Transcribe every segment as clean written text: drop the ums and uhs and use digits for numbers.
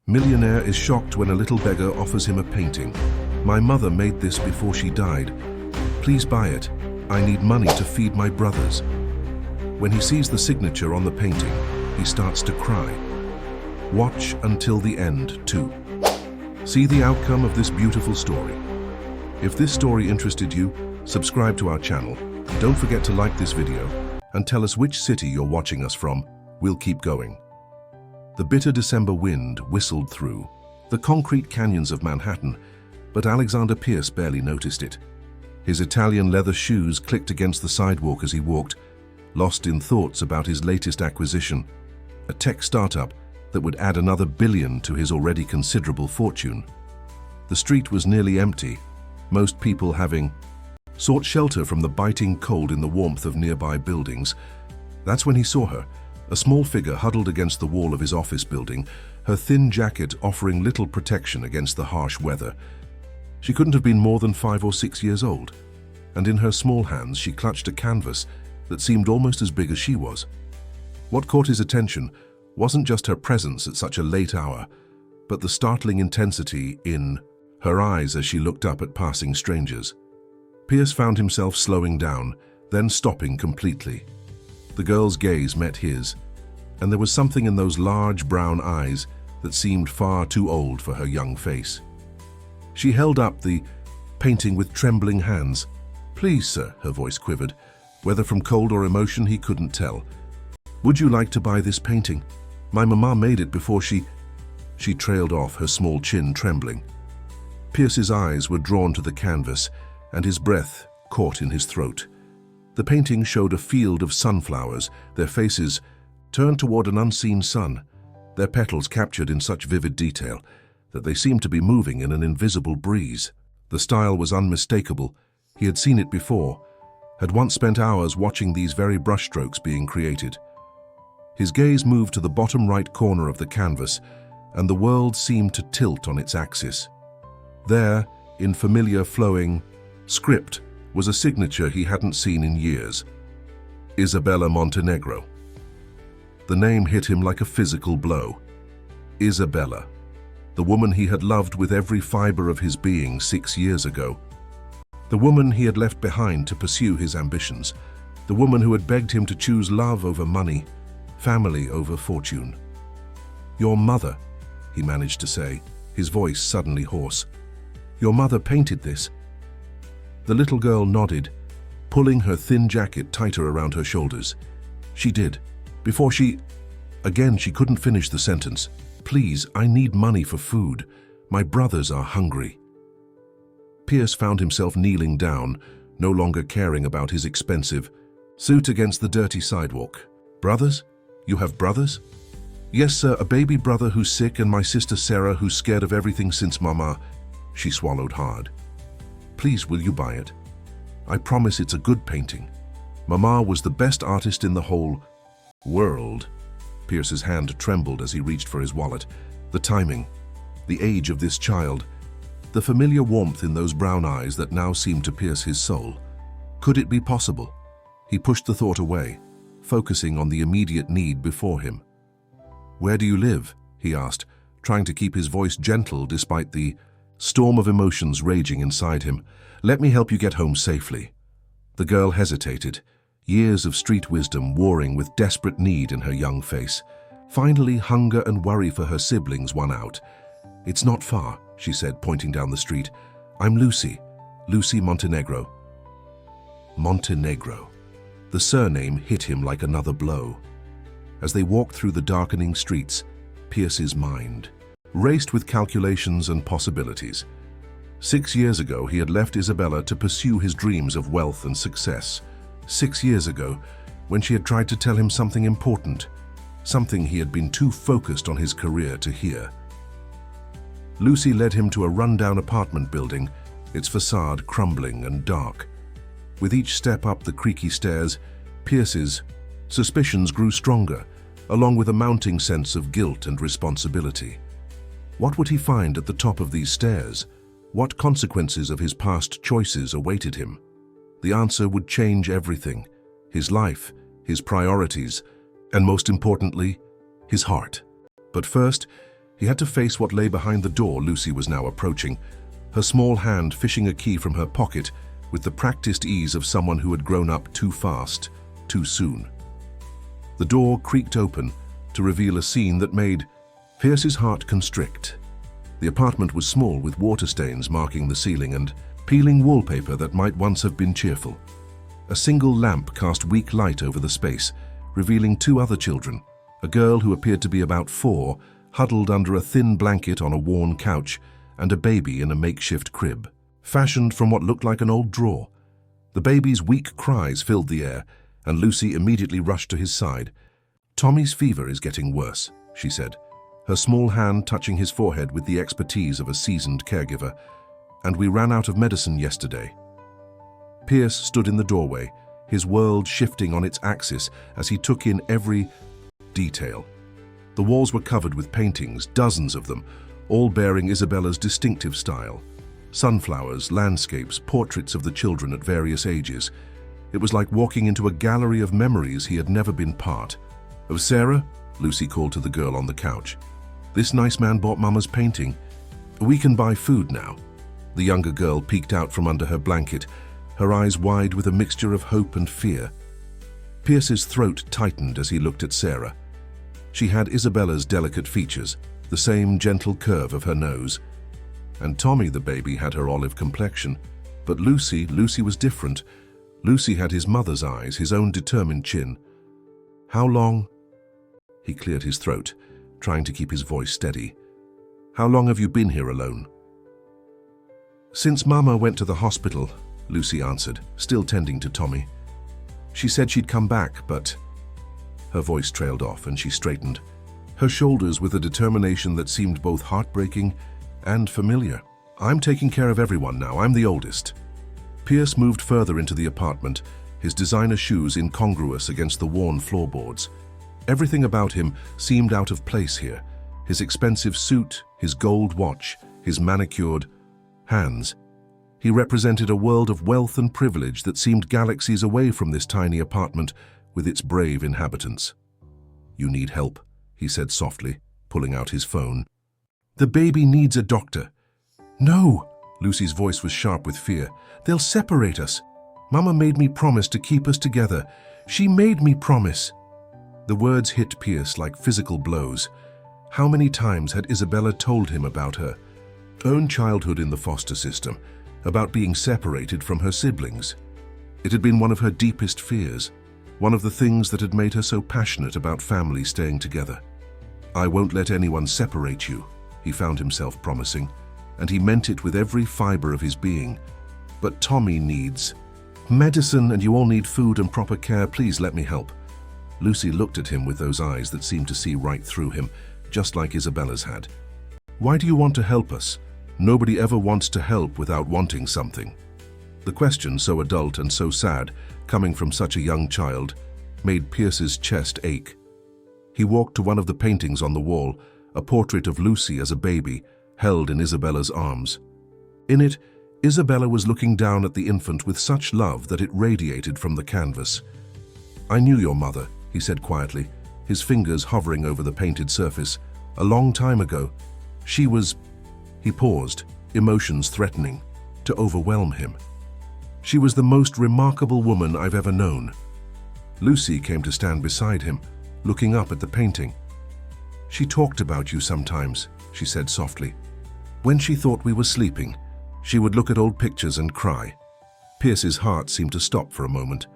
Millionaire is shocked when a little beggar offers him a painting. My mother made this before she died. Please buy it. I need money to feed my brothers. When he sees the signature on the painting, he starts to cry. Watch until the end, too. See the outcome of this beautiful story. If this story interested you, subscribe to our channel. Don't forget to like this video and tell us which city you're watching us from. We'll keep going. The bitter December wind whistled through the concrete canyons of Manhattan, but Alexander Pierce barely noticed it. His Italian leather shoes clicked against the sidewalk as he walked, lost in thoughts about his latest acquisition, a tech startup that would add another billion to his already considerable fortune. The street was nearly empty, most people having sought shelter from the biting cold in the warmth of nearby buildings. That's when he saw her, a small figure huddled against the wall of his office building, her thin jacket offering little protection against the harsh weather. She couldn't have been more than 5 or 6 years old, and in her small hands she clutched a canvas that seemed almost as big as she was. What caught his attention wasn't just her presence at such a late hour, but the startling intensity in her eyes as she looked up at passing strangers. Pierce found himself slowing down, then stopping completely. The girl's gaze met his, and there was something in those large brown eyes that seemed far too old for her young face. She held up the painting with trembling hands. "Please, sir," her voice quivered, whether from cold or emotion he couldn't tell. "Would you like to buy this painting? My mama made it before she trailed off, her small chin trembling. Pierce's eyes were drawn to the canvas, and his breath caught in his throat. The painting showed a field of sunflowers, their faces turned toward an unseen sun, their petals captured in such vivid detail that they seemed to be moving in an invisible breeze. The style was unmistakable. He had seen it before, had once spent hours watching these very brushstrokes being created. His gaze moved to the bottom right corner of the canvas, and the world seemed to tilt on its axis. There, in familiar flowing script, was a signature he hadn't seen in years. Isabella Montenegro. The name hit him like a physical blow. Isabella, the woman he had loved with every fiber of his being 6 years ago. The woman he had left behind to pursue his ambitions. The woman who had begged him to choose love over money, family over fortune. "Your mother," he managed to say, his voice suddenly hoarse. "Your mother painted this?" The little girl nodded, pulling her thin jacket tighter around her shoulders. "She did. Before she..." Again, she couldn't finish the sentence. "Please, I need money for food. My brothers are hungry." Pierce found himself kneeling down, no longer caring about his expensive suit against the dirty sidewalk. "Brothers? You have brothers?" "Yes, sir, a baby brother who's sick and my sister Sarah who's scared of everything since Mama..." She swallowed hard. "Please, will you buy it? I promise it's a good painting. Mama was the best artist in the whole world." Pierce's hand trembled as he reached for his wallet. The timing, the age of this child, the familiar warmth in those brown eyes that now seemed to pierce his soul. Could it be possible? He pushed the thought away, focusing on the immediate need before him. "Where do you live?" he asked, trying to keep his voice gentle despite the storm of emotions raging inside him. "Let me help you get home safely." The girl hesitated, years of street wisdom warring with desperate need in her young face. Finally, hunger and worry for her siblings won out. "It's not far," she said, pointing down the street. "I'm Lucy Montenegro." Montenegro. The surname hit him like another blow. As they walked through the darkening streets, Pierce's mind raced with calculations and possibilities. 6 years ago, he had left Isabella to pursue his dreams of wealth and success. 6 years ago, when she had tried to tell him something important, something he had been too focused on his career to hear. Lucy led him to a rundown apartment building, its facade crumbling and dark. With each step up the creaky stairs, Pierce's suspicions grew stronger, along with a mounting sense of guilt and responsibility. What would he find at the top of these stairs? What consequences of his past choices awaited him? The answer would change everything: his life, his priorities, and most importantly, his heart. But first, He had to face what lay behind the door Lucy was now approaching, her small hand fishing a key from her pocket with the practiced ease of someone who had grown up too fast, too soon. The door creaked open to reveal a scene that made Pierce's heart constrict. The apartment was small, with water stains marking the ceiling and peeling wallpaper that might once have been cheerful. A single lamp cast weak light over the space, revealing two other children, a girl who appeared to be about 4, huddled under a thin blanket on a worn couch, and a baby in a makeshift crib, fashioned from what looked like an old drawer. The baby's weak cries filled the air, and Lucy immediately rushed to his side. "Tommy's fever is getting worse," she said, her small hand touching his forehead with the expertise of a seasoned caregiver, "and we ran out of medicine yesterday." Pierce stood in the doorway, his world shifting on its axis as he took in every detail. The walls were covered with paintings, dozens of them, all bearing Isabella's distinctive style. Sunflowers, landscapes, portraits of the children at various ages. It was like walking into a gallery of memories he had never been part of. "Sarah," Lucy called to the girl on the couch, "this nice man bought Mama's painting. We can buy food now." The younger girl peeked out from under her blanket, her eyes wide with a mixture of hope and fear. Pierce's throat tightened as he looked at Sarah. She had Isabella's delicate features, the same gentle curve of her nose. And Tommy, the baby, had her olive complexion. But Lucy was different. Lucy had his mother's eyes, his own determined chin. "How long?" He cleared his throat, trying to keep his voice steady. "How long have you been here alone?" "Since Mama went to the hospital," Lucy answered, still tending to Tommy. "She said she'd come back, but—" Her voice trailed off and she straightened, her shoulders with a determination that seemed both heartbreaking and familiar. "I'm taking care of everyone now. I'm the oldest." Pierce moved further into the apartment, his designer shoes incongruous against the worn floorboards. Everything about him seemed out of place here. His expensive suit, his gold watch, his manicured hands. He represented a world of wealth and privilege that seemed galaxies away from this tiny apartment with its brave inhabitants. "You need help," he said softly, pulling out his phone. "The baby needs a doctor." "No!" Lucy's voice was sharp with fear. "They'll separate us. Mama made me promise to keep us together. She made me promise." The words hit Pierce like physical blows. How many times had Isabella told him about her own childhood in the foster system, about being separated from her siblings? It had been one of her deepest fears, one of the things that had made her so passionate about family staying together. "I won't let anyone separate you," he found himself promising, and he meant it with every fiber of his being. "But Tommy needs medicine, and you all need food and proper care. Please let me help." Lucy looked at him with those eyes that seemed to see right through him, just like Isabella's had. "Why do you want to help us? Nobody ever wants to help without wanting something." The question, so adult and so sad, coming from such a young child, made Pierce's chest ache. He walked to one of the paintings on the wall, a portrait of Lucy as a baby, held in Isabella's arms. In it, Isabella was looking down at the infant with such love that it radiated from the canvas. "I knew your mother," he said quietly, his fingers hovering over the painted surface. "A long time ago. She was—" He paused, emotions threatening to overwhelm him. "She was the most remarkable woman I've ever known." Lucy came to stand beside him, looking up at the painting. "She talked about you sometimes," she said softly. "When she thought we were sleeping, she would look at old pictures and cry." Pierce's heart seemed to stop for a moment.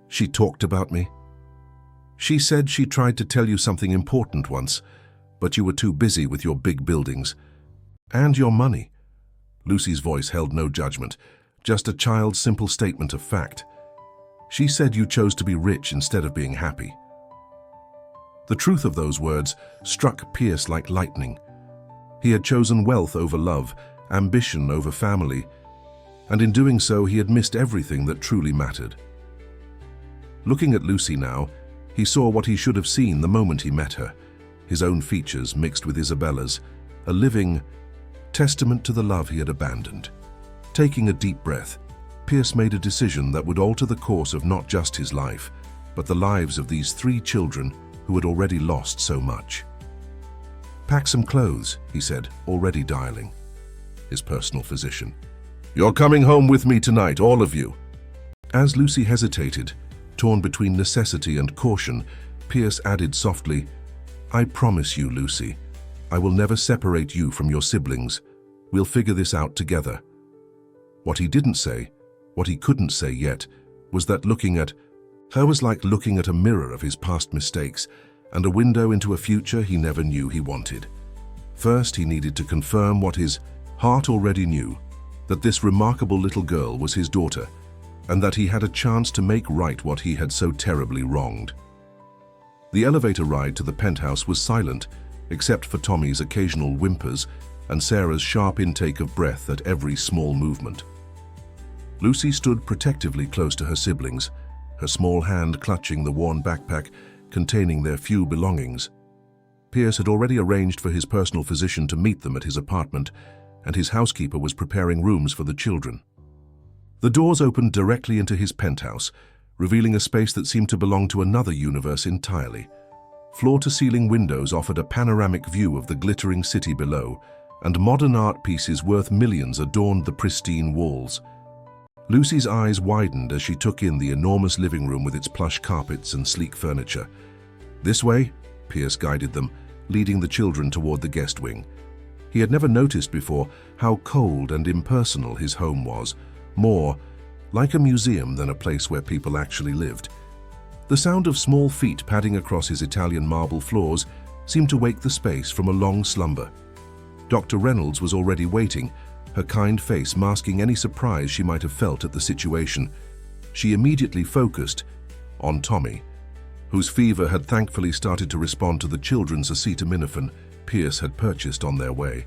"She talked about me?" "She said she tried to tell you something important once, but you were too busy with your big buildings. And your money." Lucy's voice held no judgment, just a child's simple statement of fact. "She said you chose to be rich instead of being happy." The truth of those words struck Pierce like lightning. He had chosen wealth over love, ambition over family, and in doing so he had missed everything that truly mattered. Looking at Lucy now, he saw what he should have seen the moment he met her, his own features mixed with Isabella's, a living testament to the love he had abandoned. Taking a deep breath, Pierce made a decision that would alter the course of not just his life, but the lives of these 3 children who had already lost so much. "Pack some clothes," he said, already dialing his personal physician. "You're coming home with me tonight, all of you." As Lucy hesitated, torn between necessity and caution, Pierce added softly, "I promise you, Lucy, I will never separate you from your siblings. We'll figure this out together." What he didn't say, what he couldn't say yet, was that looking at her was like looking at a mirror of his past mistakes and a window into a future he never knew he wanted. First, he needed to confirm what his heart already knew, that this remarkable little girl was his daughter, and that he had a chance to make right what he had so terribly wronged. The elevator ride to the penthouse was silent, except for Tommy's occasional whimpers and Sarah's sharp intake of breath at every small movement. Lucy stood protectively close to her siblings, her small hand clutching the worn backpack containing their few belongings. Pierce had already arranged for his personal physician to meet them at his apartment, and his housekeeper was preparing rooms for the children. The doors opened directly into his penthouse, revealing a space that seemed to belong to another universe entirely. Floor-to-ceiling windows offered a panoramic view of the glittering city below, and modern art pieces worth millions adorned the pristine walls. Lucy's eyes widened as she took in the enormous living room with its plush carpets and sleek furniture. "This way," Pierce guided them, leading the children toward the guest wing. He had never noticed before how cold and impersonal his home was, more like a museum than a place where people actually lived. The sound of small feet padding across his Italian marble floors seemed to wake the space from a long slumber. Dr. Reynolds was already waiting, her kind face masking any surprise she might have felt at the situation. She immediately focused on Tommy, whose fever had thankfully started to respond to the children's acetaminophen Pierce had purchased on their way.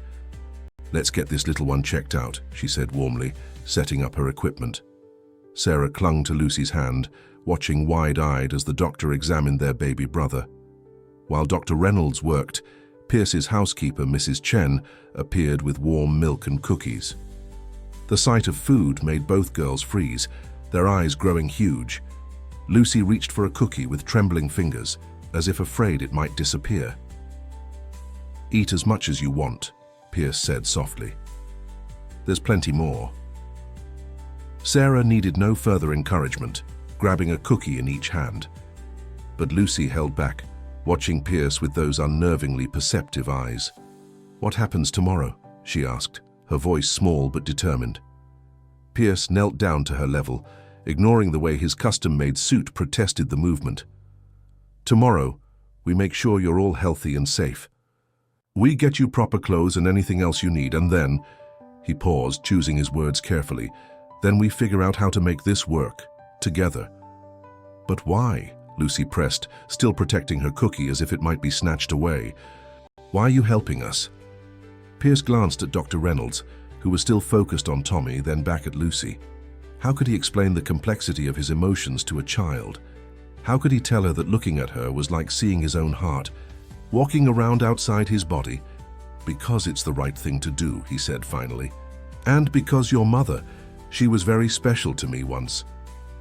"Let's get this little one checked out," she said warmly, setting up her equipment. Sarah clung to Lucy's hand, watching wide-eyed as the doctor examined their baby brother. While Dr. Reynolds worked, Pierce's housekeeper, Mrs. Chen, appeared with warm milk and cookies. The sight of food made both girls freeze, their eyes growing huge. Lucy reached for a cookie with trembling fingers, as if afraid it might disappear. "Eat as much as you want," Pierce said softly. "There's plenty more." Sarah needed no further encouragement, grabbing a cookie in each hand. But Lucy held back, watching Pierce with those unnervingly perceptive eyes. "What happens tomorrow?" she asked, her voice small but determined. Pierce knelt down to her level, ignoring the way his custom-made suit protested the movement. "Tomorrow, we make sure you're all healthy and safe. We get you proper clothes and anything else you need, and then," he paused, choosing his words carefully, "then we figure out how to make this work, together." "But why?" Lucy pressed, still protecting her cookie as if it might be snatched away. "Why are you helping us?" Pierce glanced at Dr. Reynolds, who was still focused on Tommy, then back at Lucy. How could he explain the complexity of his emotions to a child? How could he tell her that looking at her was like seeing his own heart, walking around outside his body? "Because it's the right thing to do," he said finally. "And because your mother, she was very special to me once."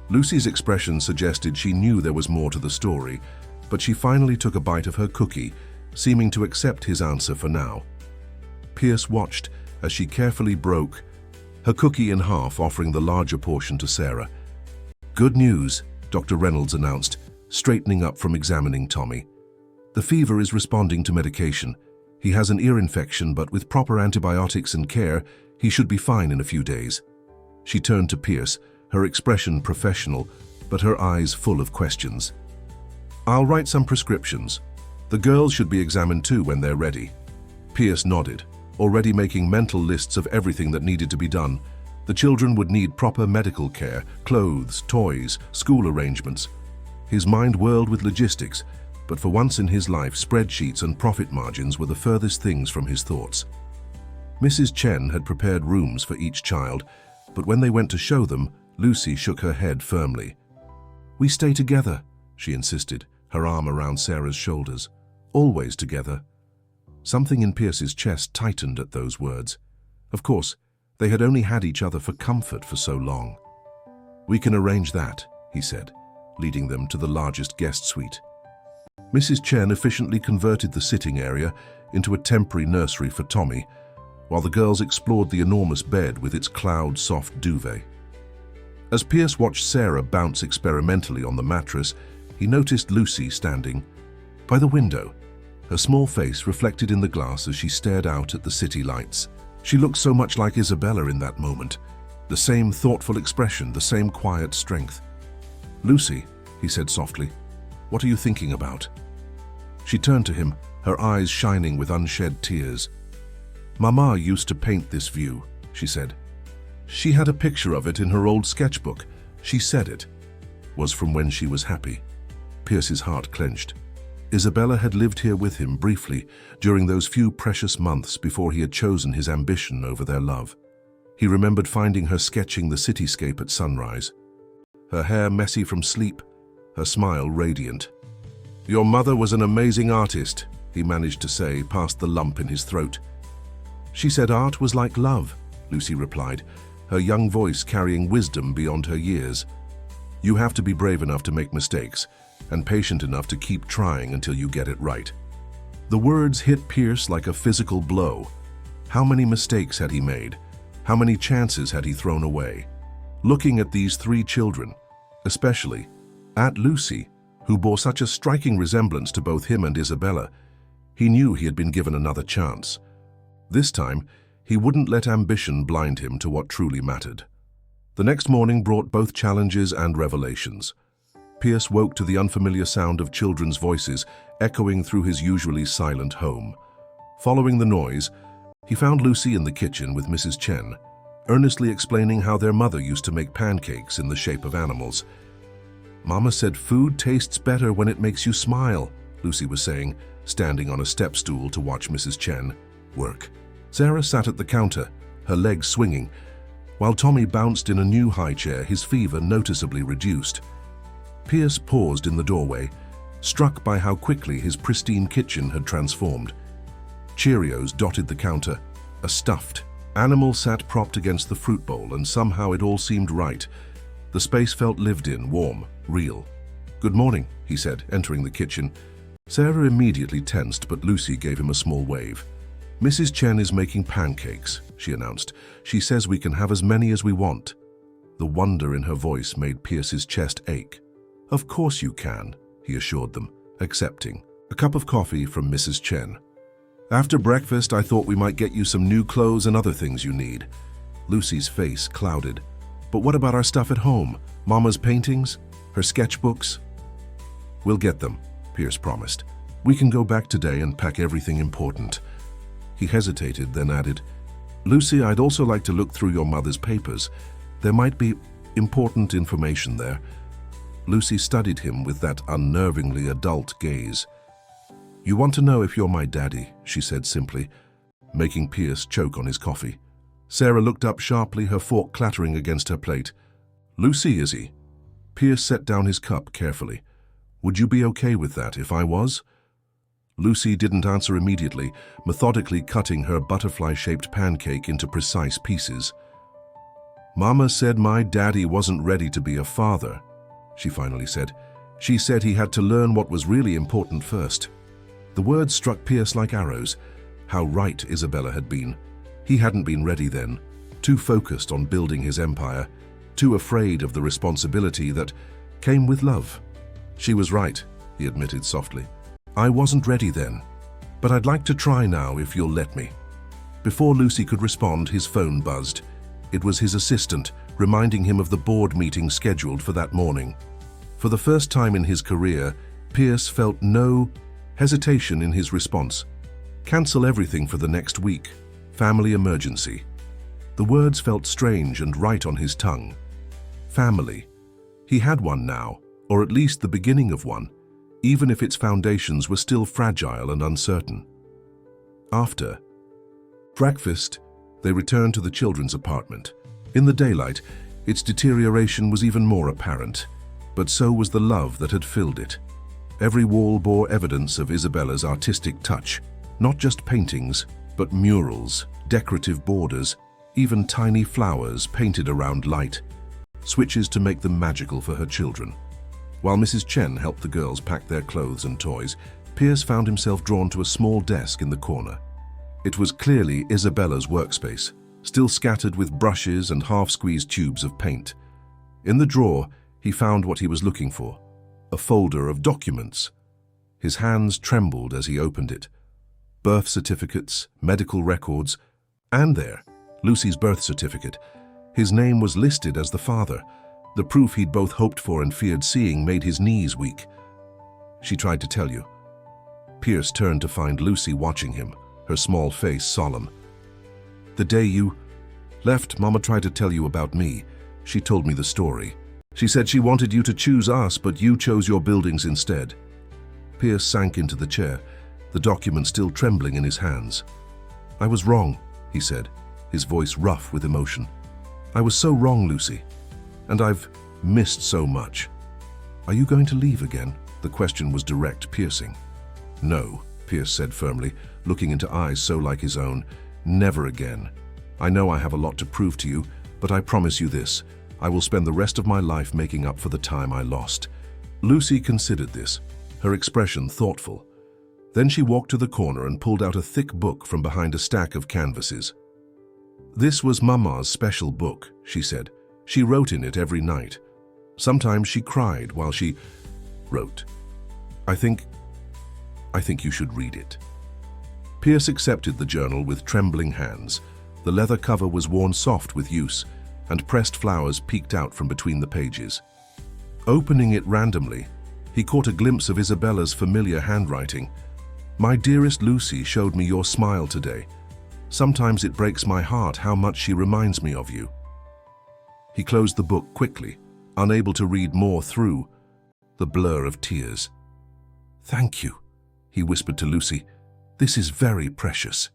Lucy's expression suggested she knew there was more to the story, but she finally took a bite of her cookie, seeming to accept his answer for now. Pierce watched as she carefully broke her cookie in half, offering the larger portion to Sarah. "Good news," Dr. Reynolds announced, straightening up from examining Tommy. "The fever is responding to medication. He has an ear infection, but with proper antibiotics and care, he should be fine in a few days." She turned to Pierce, her expression professional, but her eyes full of questions. "I'll write some prescriptions. The girls should be examined too when they're ready." Pierce nodded, already making mental lists of everything that needed to be done. The children would need proper medical care, clothes, toys, school arrangements. His mind whirled with logistics, but for once in his life, spreadsheets and profit margins were the furthest things from his thoughts. Mrs. Chen had prepared rooms for each child, but when they went to show them, Lucy shook her head firmly. "We stay together," she insisted, her arm around Sarah's shoulders. "Always together." Something in Pierce's chest tightened at those words. Of course, they had only had each other for comfort for so long. "We can arrange that," he said, leading them to the largest guest suite. Mrs. Chen efficiently converted the sitting area into a temporary nursery for Tommy, while the girls explored the enormous bed with its cloud-soft duvet. As Pierce watched Sarah bounce experimentally on the mattress, he noticed Lucy standing by the window, her small face reflected in the glass as she stared out at the city lights. She looked so much like Isabella in that moment. The same thoughtful expression, the same quiet strength. "Lucy," he said softly, "what are you thinking about?" She turned to him, her eyes shining with unshed tears. "Mama used to paint this view," she said. She had a picture of it in her old sketchbook. She said it was from when she was happy. Pierce's heart clenched. Isabella had lived here with him briefly during those few precious months before he had chosen his ambition over their love. He remembered finding her sketching the cityscape at sunrise, her hair messy from sleep, her smile radiant. "Your mother was an amazing artist," he managed to say past the lump in his throat. "She said art was like love," Lucy replied, her young voice carrying wisdom beyond her years. "You have to be brave enough to make mistakes, and patient enough to keep trying until you get it right." The words hit Pierce like a physical blow. How many mistakes had he made? How many chances had he thrown away? Looking at these three children, especially at Lucy, who bore such a striking resemblance to both him and Isabella, he knew he had been given another chance. This time, he wouldn't let ambition blind him to what truly mattered. The next morning brought both challenges and revelations. Pierce woke to the unfamiliar sound of children's voices echoing through his usually silent home. Following the noise, he found Lucy in the kitchen with Mrs. Chen, earnestly explaining how their mother used to make pancakes in the shape of animals. "Mama said food tastes better when it makes you smile," Lucy was saying, standing on a step stool to watch Mrs. Chen work. Sarah sat at the counter, her legs swinging, while Tommy bounced in a new high chair, his fever noticeably reduced. Pierce paused in the doorway, struck by how quickly his pristine kitchen had transformed. Cheerios dotted the counter, a stuffed animal sat propped against the fruit bowl, and somehow it all seemed right. The space felt lived in, warm, real. "Good morning," he said, entering the kitchen. Sarah immediately tensed, but Lucy gave him a small wave. "Mrs. Chen is making pancakes," she announced. "She says we can have as many as we want." The wonder in her voice made Pierce's chest ache. "Of course you can," he assured them, accepting a cup of coffee from Mrs. Chen. "After breakfast, I thought we might get you some new clothes and other things you need." Lucy's face clouded. "But what about our stuff at home? Mama's paintings? Her sketchbooks?" "We'll get them," Pierce promised. "We can go back today and pack everything important." He hesitated, then added, "Lucy, I'd also like to look through your mother's papers. There might be important information there." Lucy studied him with that unnervingly adult gaze. "You want to know if you're my daddy," she said simply, making Pierce choke on his coffee. Sarah looked up sharply, her fork clattering against her plate. "Lucy, is he?" Pierce set down his cup carefully. "Would you be okay with that if I was?" Lucy didn't answer immediately, methodically cutting her butterfly-shaped pancake into precise pieces. "Mama said my daddy wasn't ready to be a father," she finally said. "She said he had to learn what was really important first." The words struck Pierce like arrows. How right Isabella had been. He hadn't been ready then, too focused on building his empire, too afraid of the responsibility that came with love. "She was right," he admitted softly. "I wasn't ready then, but I'd like to try now if you'll let me." Before Lucy could respond, his phone buzzed. It was his assistant, reminding him of the board meeting scheduled for that morning. For the first time in his career, Pierce felt no hesitation in his response. "Cancel everything for the next week. Family emergency." The words felt strange and right on his tongue. Family. He had one now, or at least the beginning of one, even if its foundations were still fragile and uncertain. After breakfast, they returned to the children's apartment. In the daylight, its deterioration was even more apparent, but so was the love that had filled it. Every wall bore evidence of Isabella's artistic touch, not just paintings, but murals, decorative borders, even tiny flowers painted around light, switches to make them magical for her children. While Mrs. Chen helped the girls pack their clothes and toys, Pierce found himself drawn to a small desk in the corner. It was clearly Isabella's workspace, still scattered with brushes and half-squeezed tubes of paint. In the drawer, he found what he was looking for, a folder of documents. His hands trembled as he opened it. Birth certificates, medical records, and there, Lucy's birth certificate. His name was listed as the father. The proof he'd both hoped for and feared seeing made his knees weak. "She tried to tell you." Pierce turned to find Lucy watching him, her small face solemn. "The day you left, Mama tried to tell you about me. She told me the story. She said she wanted you to choose us, but you chose your buildings instead." Pierce sank into the chair, the document still trembling in his hands. "I was wrong," he said, his voice rough with emotion. "I was so wrong, Lucy. And I've missed so much." "Are you going to leave again?" The question was direct, piercing. "No," Pierce said firmly, looking into eyes so like his own. "Never again. I know I have a lot to prove to you, but I promise you this. I will spend the rest of my life making up for the time I lost." Lucy considered this, her expression thoughtful. Then she walked to the corner and pulled out a thick book from behind a stack of canvases. "This was Mama's special book," she said. "She wrote in it every night. Sometimes she cried while she wrote. I think you should read it." Pierce accepted the journal with trembling hands. The leather cover was worn soft with use, and pressed flowers peeked out from between the pages. Opening it randomly, he caught a glimpse of Isabella's familiar handwriting. "My dearest Lucy showed me your smile today. Sometimes it breaks my heart how much she reminds me of you." He closed the book quickly, unable to read more through the blur of tears. "Thank you," he whispered to Lucy. "This is very precious."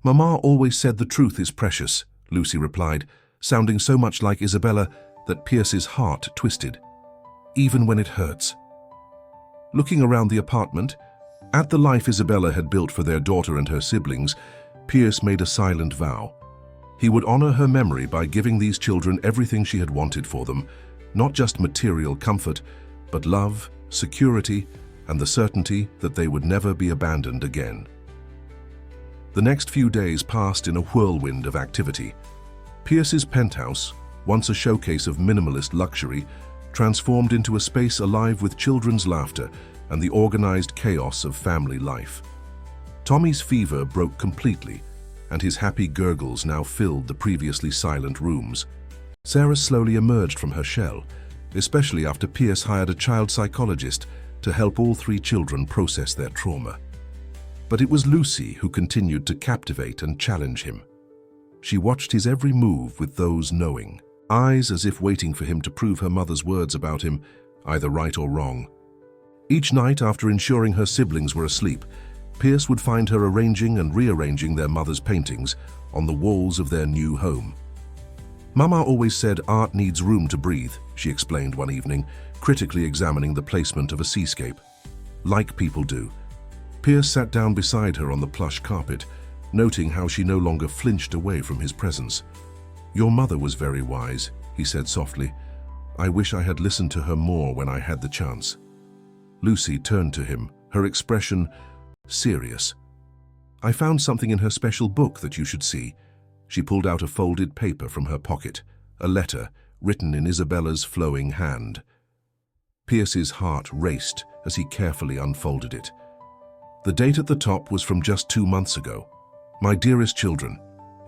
"Mama always said the truth is precious," Lucy replied, sounding so much like Isabella that Pierce's heart twisted. "Even when it hurts." Looking around the apartment, at the life Isabella had built for their daughter and her siblings, Pierce made a silent vow. He would honor her memory by giving these children everything she had wanted for them, not just material comfort, but love, security, and the certainty that they would never be abandoned again. The next few days passed in a whirlwind of activity. Pierce's penthouse, once a showcase of minimalist luxury, transformed into a space alive with children's laughter and the organized chaos of family life. Tommy's fever broke completely, and his happy gurgles now filled the previously silent rooms. Sarah slowly emerged from her shell, especially after Pierce hired a child psychologist to help all three children process their trauma. But it was Lucy who continued to captivate and challenge him. She watched his every move with those knowing eyes, as if waiting for him to prove her mother's words about him either right or wrong. Each night, after ensuring her siblings were asleep, Pierce would find her arranging and rearranging their mother's paintings on the walls of their new home. "Mama always said art needs room to breathe," she explained one evening, critically examining the placement of a seascape. "Like people do." Pierce sat down beside her on the plush carpet, noting how she no longer flinched away from his presence. "Your mother was very wise," he said softly. "I wish I had listened to her more when I had the chance." Lucy turned to him, her expression serious. "I found something in her special book that you should see." She pulled out a folded paper from her pocket, a letter written in Isabella's flowing hand. Pierce's heart raced as he carefully unfolded it. The date at the top was from just 2 months ago. "My dearest children,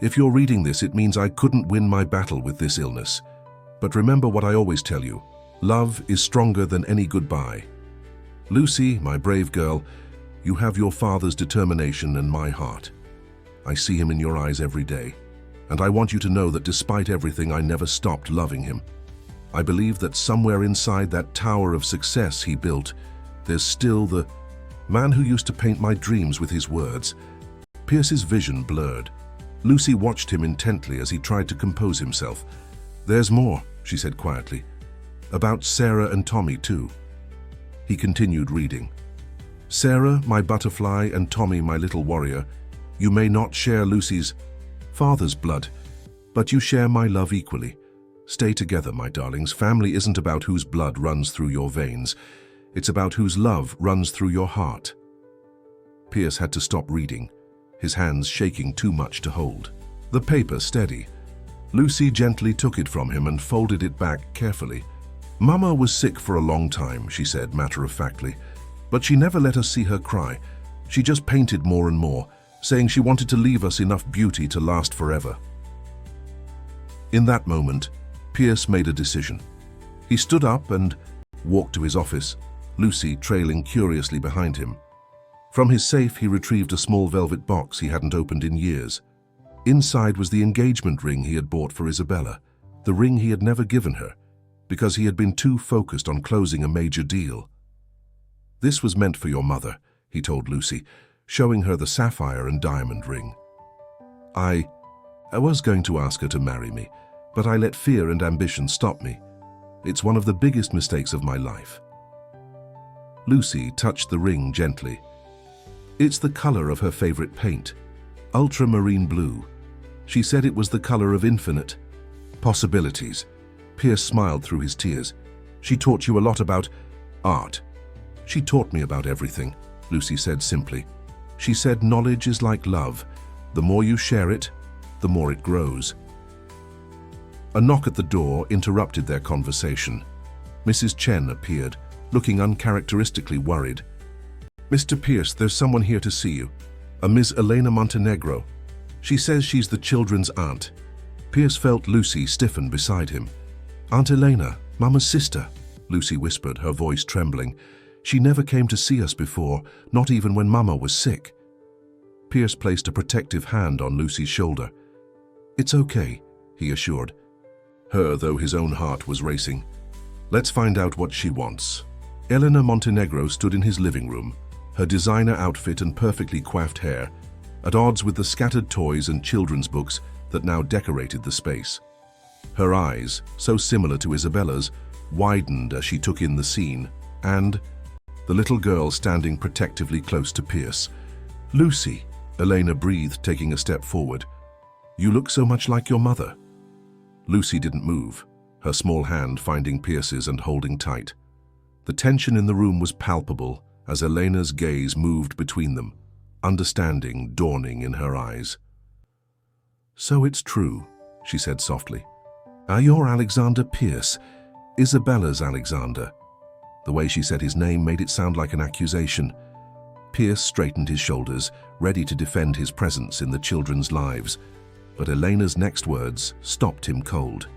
if you're reading this, it means I couldn't win my battle with this illness. But remember what I always tell you, love is stronger than any goodbye. Lucy, my brave girl, you have your father's determination and my heart. I see him in your eyes every day, and I want you to know that despite everything, I never stopped loving him. I believe that somewhere inside that tower of success he built, there's still the man who used to paint my dreams with his words." Pierce's vision blurred. Lucy watched him intently as he tried to compose himself. "There's more," she said quietly. "About Sarah and Tommy, too." He continued reading. "Sarah, my butterfly, and Tommy, my little warrior, you may not share Lucy's father's blood, but you share my love equally. Stay together, my darlings. Family isn't about whose blood runs through your veins. It's about whose love runs through your heart. Pierce had to stop reading, his hands shaking too much to hold. The paper steady. Lucy gently took it from him and folded it back carefully. "Mama was sick for a long time," she said matter-of-factly, "but she never let us see her cry. She just painted more and more, saying she wanted to leave us enough beauty to last forever." In that moment, Pierce made a decision. He stood up and walked to his office, Lucy trailing curiously behind him. From his safe, he retrieved a small velvet box he hadn't opened in years. Inside was the engagement ring he had bought for Isabella, the ring he had never given her, because he had been too focused on closing a major deal. "This was meant for your mother," he told Lucy, showing her the sapphire and diamond ring. I was going to ask her to marry me, but I let fear and ambition stop me. It's one of the biggest mistakes of my life." Lucy touched the ring gently. It's the color of her favorite paint, ultramarine blue. She said it was the color of infinite possibilities. Pierce smiled through his tears. "She taught you a lot about art." "She taught me about everything," Lucy said simply. "She said knowledge is like love. The more you share it, the more it grows." A knock at the door interrupted their conversation. Mrs. Chen appeared, looking uncharacteristically worried. "Mr. Pierce, there's someone here to see you. A Ms. Elena Montenegro. She says she's the children's aunt." Pierce felt Lucy stiffen beside him. "Aunt Elena, Mama's sister," Lucy whispered, her voice trembling. "She never came to see us before, not even when Mama was sick." Pierce placed a protective hand on Lucy's shoulder. "It's okay," he assured her, though his own heart was racing. "Let's find out what she wants." Elena Montenegro stood in his living room, her designer outfit and perfectly coiffed hair, at odds with the scattered toys and children's books that now decorated the space. Her eyes, so similar to Isabella's, widened as she took in the scene, and the little girl standing protectively close to Pierce. "Lucy," Elena breathed, taking a step forward. "You look so much like your mother." Lucy didn't move, her small hand finding Pierce's and holding tight. The tension in the room was palpable as Elena's gaze moved between them, understanding dawning in her eyes. "So it's true," she said softly. "You're Alexander Pierce, Isabella's Alexander." The way she said his name made it sound like an accusation. Pierce straightened his shoulders, ready to defend his presence in the children's lives, but Elena's next words stopped him cold.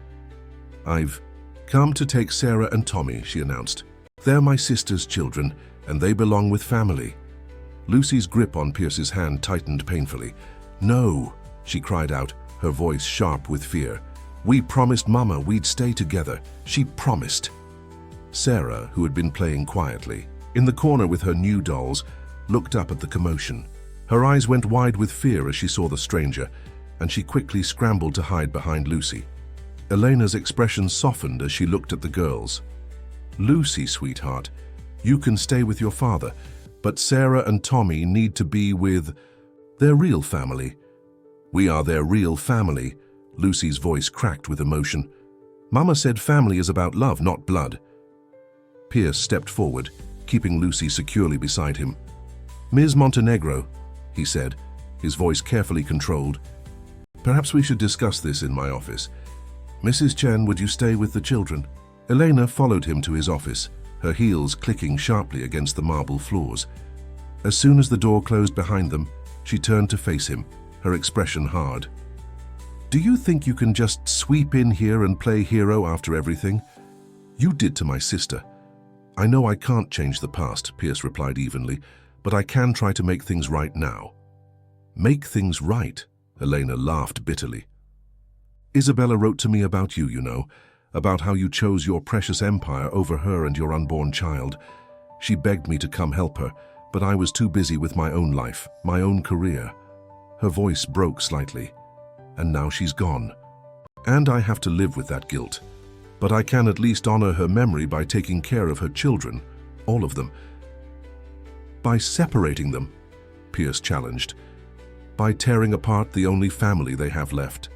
"I've come to take Sarah and Tommy," she announced. "They're my sister's children, and they belong with family." Lucy's grip on Pierce's hand tightened painfully. "No," she cried out, her voice sharp with fear. "We promised Mama we'd stay together. She promised." Sarah, who had been playing quietly in the corner with her new dolls, looked up at the commotion. Her eyes went wide with fear as she saw the stranger, and she quickly scrambled to hide behind Lucy. Elena's expression softened as she looked at the girls. "Lucy, sweetheart, you can stay with your father, but Sarah and Tommy need to be with their real family." "We are their real family," Lucy's voice cracked with emotion. "Mama said family is about love, not blood." Pierce stepped forward, keeping Lucy securely beside him. "Ms. Montenegro," he said, his voice carefully controlled, "perhaps we should discuss this in my office. Mrs. Chen, would you stay with the children?" Elena followed him to his office, her heels clicking sharply against the marble floors. As soon as the door closed behind them, she turned to face him, her expression hard. "Do you think you can just sweep in here and play hero after everything? You did to my sister." "I know I can't change the past," Pierce replied evenly, "but I can try to make things right now." "Make things right?" Elena laughed bitterly. "Isabella wrote to me about you, you know, about how you chose your precious empire over her and your unborn child. She begged me to come help her, but I was too busy with my own life, my own career." Her voice broke slightly. "And now she's gone. And I have to live with that guilt. But I can at least honor her memory by taking care of her children, all of them." "By separating them," Pierce challenged. "By tearing apart the only family they have left."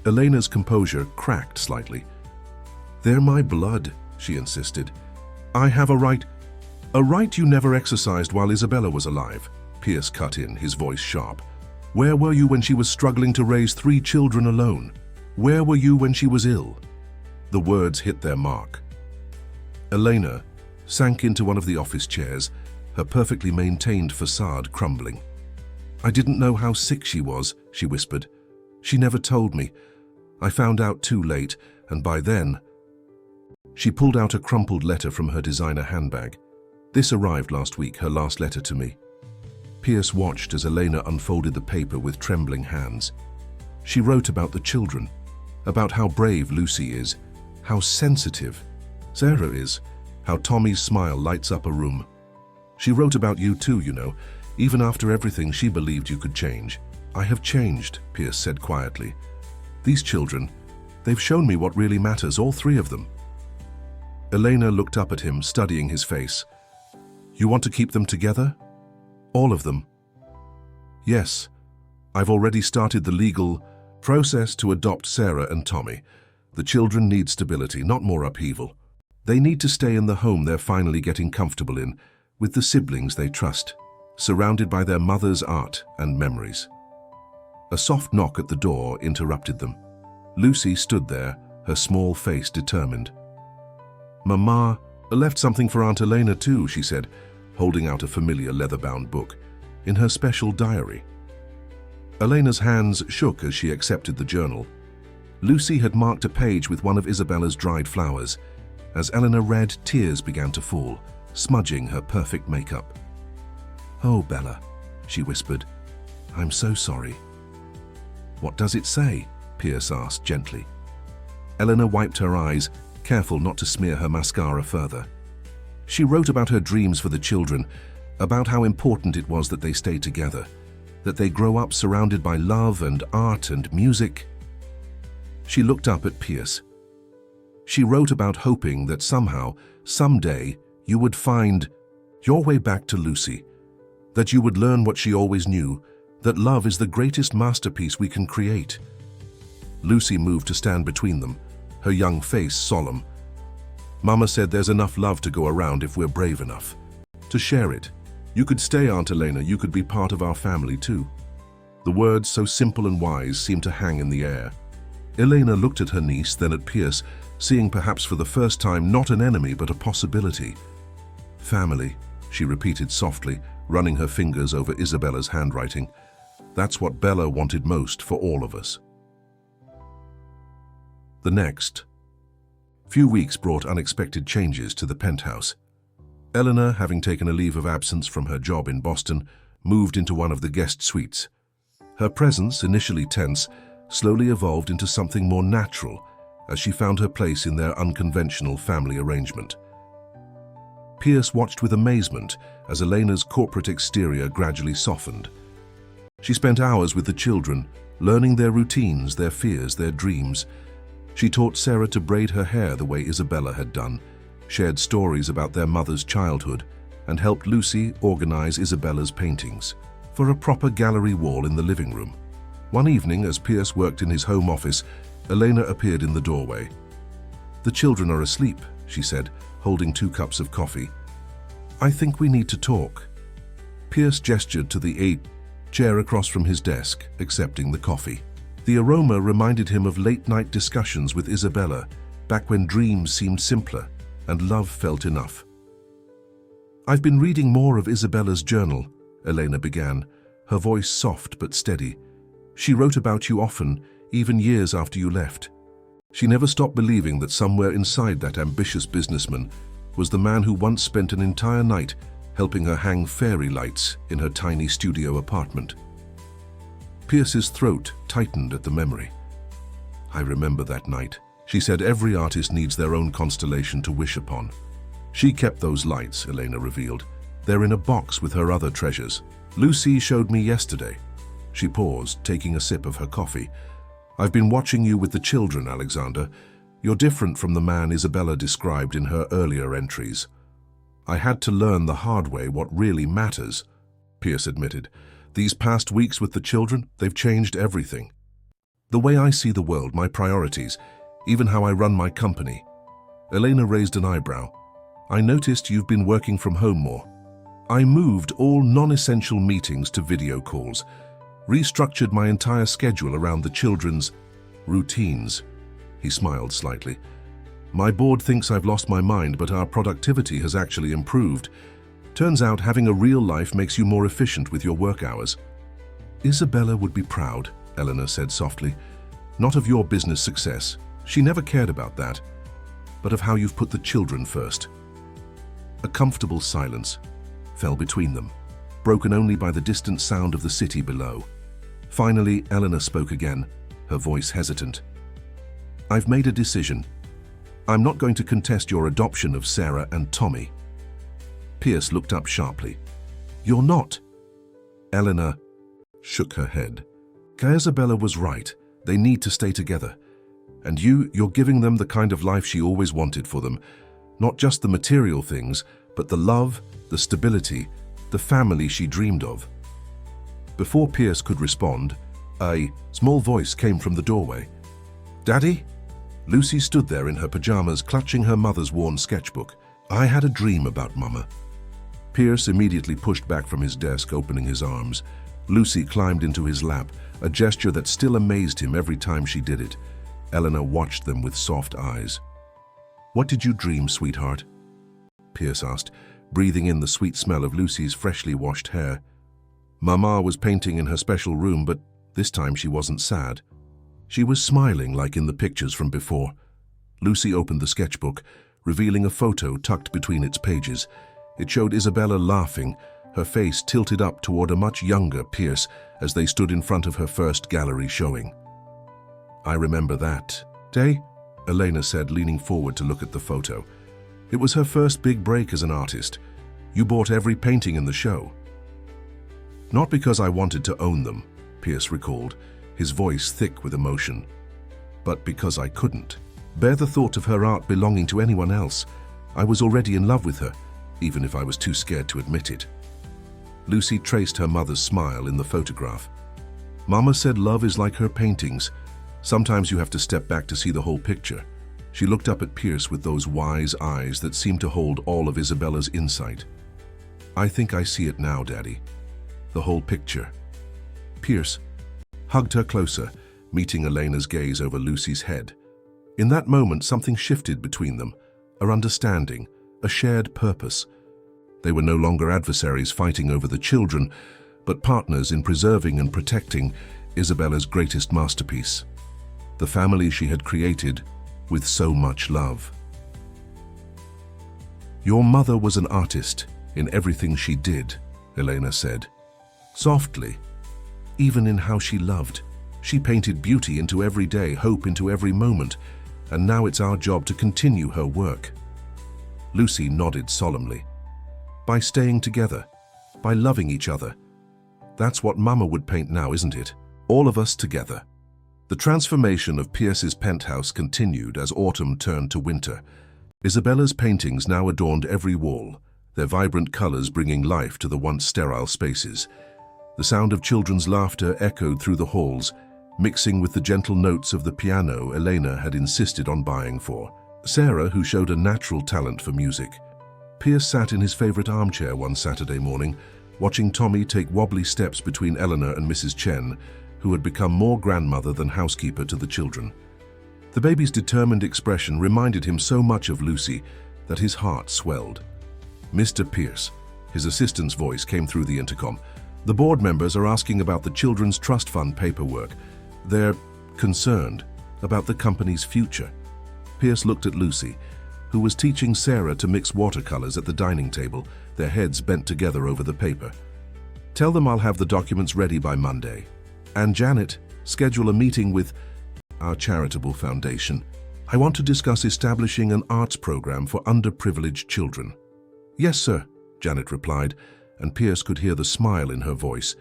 Elena's composure cracked slightly. "They're my blood," she insisted. I have a right. A right you never exercised while Isabella was alive, Pierce cut in, his voice sharp. Where were you when she was struggling to raise 3 children alone? Where were you when she was ill? The words hit their mark. Elena sank into one of the office chairs, her perfectly maintained facade crumbling. I didn't know how sick she was, she whispered. She never told me. I found out too late, and by then... She pulled out a crumpled letter from her designer handbag. This arrived last week, her last letter to me. Pierce watched as Elena unfolded the paper with trembling hands. She wrote about the children, about how brave Lucy is, how sensitive Sarah is, how Tommy's smile lights up a room. She wrote about you too, you know, even after everything she believed you could change. I have changed, Pierce said quietly. These children, they've shown me what really matters, all 3 of them. Elena looked up at him, studying his face. You want to keep them together? All of them? Yes. I've already started the legal process to adopt Sarah and Tommy. The children need stability, not more upheaval. They need to stay in the home they're finally getting comfortable in, with the siblings they trust, surrounded by their mother's art and memories. A soft knock at the door interrupted them. Lucy stood there, her small face determined. Mama, I left something for Aunt Elena too, she said, holding out a familiar leather-bound book, in her special diary. Elena's hands shook as she accepted the journal. Lucy had marked a page with one of Isabella's dried flowers. As Eleanor read, tears began to fall, smudging her perfect makeup. Oh, Bella, she whispered, I'm so sorry. What does it say? Pierce asked gently. Eleanor wiped her eyes, careful not to smear her mascara further. She wrote about her dreams for the children, about how important it was that they stay together, that they grow up surrounded by love and art and music. She looked up at Pierce. She wrote about hoping that somehow, someday, you would find your way back to Lucy, that you would learn what she always knew, that love is the greatest masterpiece we can create. Lucy moved to stand between them, her young face solemn. Mama said there's enough love to go around if we're brave enough to share it. You could stay, Aunt Elena, you could be part of our family too. The words, so simple and wise, seemed to hang in the air. Elena looked at her niece, then at Pierce, seeing perhaps for the first time not an enemy but a possibility. Family, she repeated softly, running her fingers over Isabella's handwriting. That's what Bella wanted most for all of us. The next few weeks brought unexpected changes to the penthouse. Eleanor, having taken a leave of absence from her job in Boston, moved into one of the guest suites. Her presence, initially tense, slowly evolved into something more natural as she found her place in their unconventional family arrangement. Pierce watched with amazement as Elena's corporate exterior gradually softened. She spent hours with the children, learning their routines, their fears, their dreams. She taught Sarah to braid her hair the way Isabella had done, shared stories about their mother's childhood, and helped Lucy organize Isabella's paintings for a proper gallery wall in the living room. One evening, as Pierce worked in his home office, Elena appeared in the doorway. The children are asleep, she said, holding 2 cups of coffee. I think we need to talk. Pierce gestured to the chair across from his desk, accepting the coffee. The aroma reminded him of late-night discussions with Isabella, back when dreams seemed simpler and love felt enough. I've been reading more of Isabella's journal, Elena began, her voice soft but steady. She wrote about you often, even years after you left. She never stopped believing that somewhere inside that ambitious businessman was the man who once spent an entire night helping her hang fairy lights in her tiny studio apartment. Pierce's throat tightened at the memory. I remember that night. She said every artist needs their own constellation to wish upon. She kept those lights, Elena revealed. They're in a box with her other treasures. Lucy showed me yesterday. She paused, taking a sip of her coffee. I've been watching you with the children, Alexander. You're different from the man Isabella described in her earlier entries. I had to learn the hard way what really matters, Pierce admitted. These past weeks with the children, they've changed everything. The way I see the world, my priorities, even how I run my company. Elena raised an eyebrow. I noticed you've been working from home more. I moved all non-essential meetings to video calls, restructured my entire schedule around the children's routines. He smiled slightly. My board thinks I've lost my mind, but our productivity has actually improved. Turns out having a real life makes you more efficient with your work hours. Isabella would be proud, Eleanor said softly. Not of your business success. She never cared about that, but of how you've put the children first. A comfortable silence fell between them, broken only by the distant sound of the city below. Finally, Eleanor spoke again, her voice hesitant. I've made a decision. I'm not going to contest your adoption of Sarah and Tommy. Pierce looked up sharply. You're not? Eleanor shook her head. Isabella was right. They need to stay together. And you're giving them the kind of life she always wanted for them. Not just the material things, but the love, the stability, the family she dreamed of. Before Pierce could respond, a small voice came from the doorway. Daddy? Lucy stood there in her pajamas, clutching her mother's worn sketchbook. I had a dream about Mama. Pierce immediately pushed back from his desk, opening his arms. Lucy climbed into his lap, a gesture that still amazed him every time she did it. Eleanor watched them with soft eyes. What did you dream, sweetheart? Pierce asked, breathing in the sweet smell of Lucy's freshly washed hair. Mama was painting in her special room, but this time she wasn't sad. She was smiling like in the pictures from before. Lucy opened the sketchbook, revealing a photo tucked between its pages. It showed Isabella laughing, her face tilted up toward a much younger Pierce as they stood in front of her first gallery showing. I remember that day, Elena said, leaning forward to look at the photo. It was her first big break as an artist. You bought every painting in the show. Not because I wanted to own them, Pierce recalled, his voice thick with emotion, but because I couldn't bear the thought of her art belonging to anyone else. I was already in love with her, even if I was too scared to admit it. Lucy traced her mother's smile in the photograph. Mama said love is like her paintings. Sometimes you have to step back to see the whole picture. She looked up at Pierce with those wise eyes that seemed to hold all of Isabella's insight. I think I see it now, Daddy. The whole picture. Pierce hugged her closer, meeting Elena's gaze over Lucy's head. In that moment, something shifted between them, an understanding, a shared purpose. They were no longer adversaries fighting over the children, but partners in preserving and protecting Isabella's greatest masterpiece, the family she had created with so much love. Your mother was an artist in everything she did, Elena said, softly. Even in how she loved. She painted beauty into every day, hope into every moment, and now it's our job to continue her work. Lucy nodded solemnly. By staying together, by loving each other. That's what Mama would paint now, isn't it? All of us together. The transformation of Pierce's penthouse continued as autumn turned to winter. Isabella's paintings now adorned every wall, their vibrant colors bringing life to the once sterile spaces. The sound of children's laughter echoed through the halls, mixing with the gentle notes of the piano Elena had insisted on buying for Sarah, who showed a natural talent for music. Pierce sat in his favorite armchair one Saturday morning, watching Tommy take wobbly steps between Eleanor and Mrs. Chen, who had become more grandmother than housekeeper to the children. The baby's determined expression reminded him so much of Lucy that his heart swelled. Mr. Pierce, his assistant's voice came through the intercom. The board members are asking about the Children's Trust Fund paperwork. They're concerned about the company's future. Pierce looked at Lucy, who was teaching Sarah to mix watercolors at the dining table, their heads bent together over the paper. Tell them I'll have the documents ready by Monday. And Janet, schedule a meeting with our charitable foundation. I want to discuss establishing an arts program for underprivileged children. Yes, sir, Janet replied, and Pierce could hear the smile in her voice.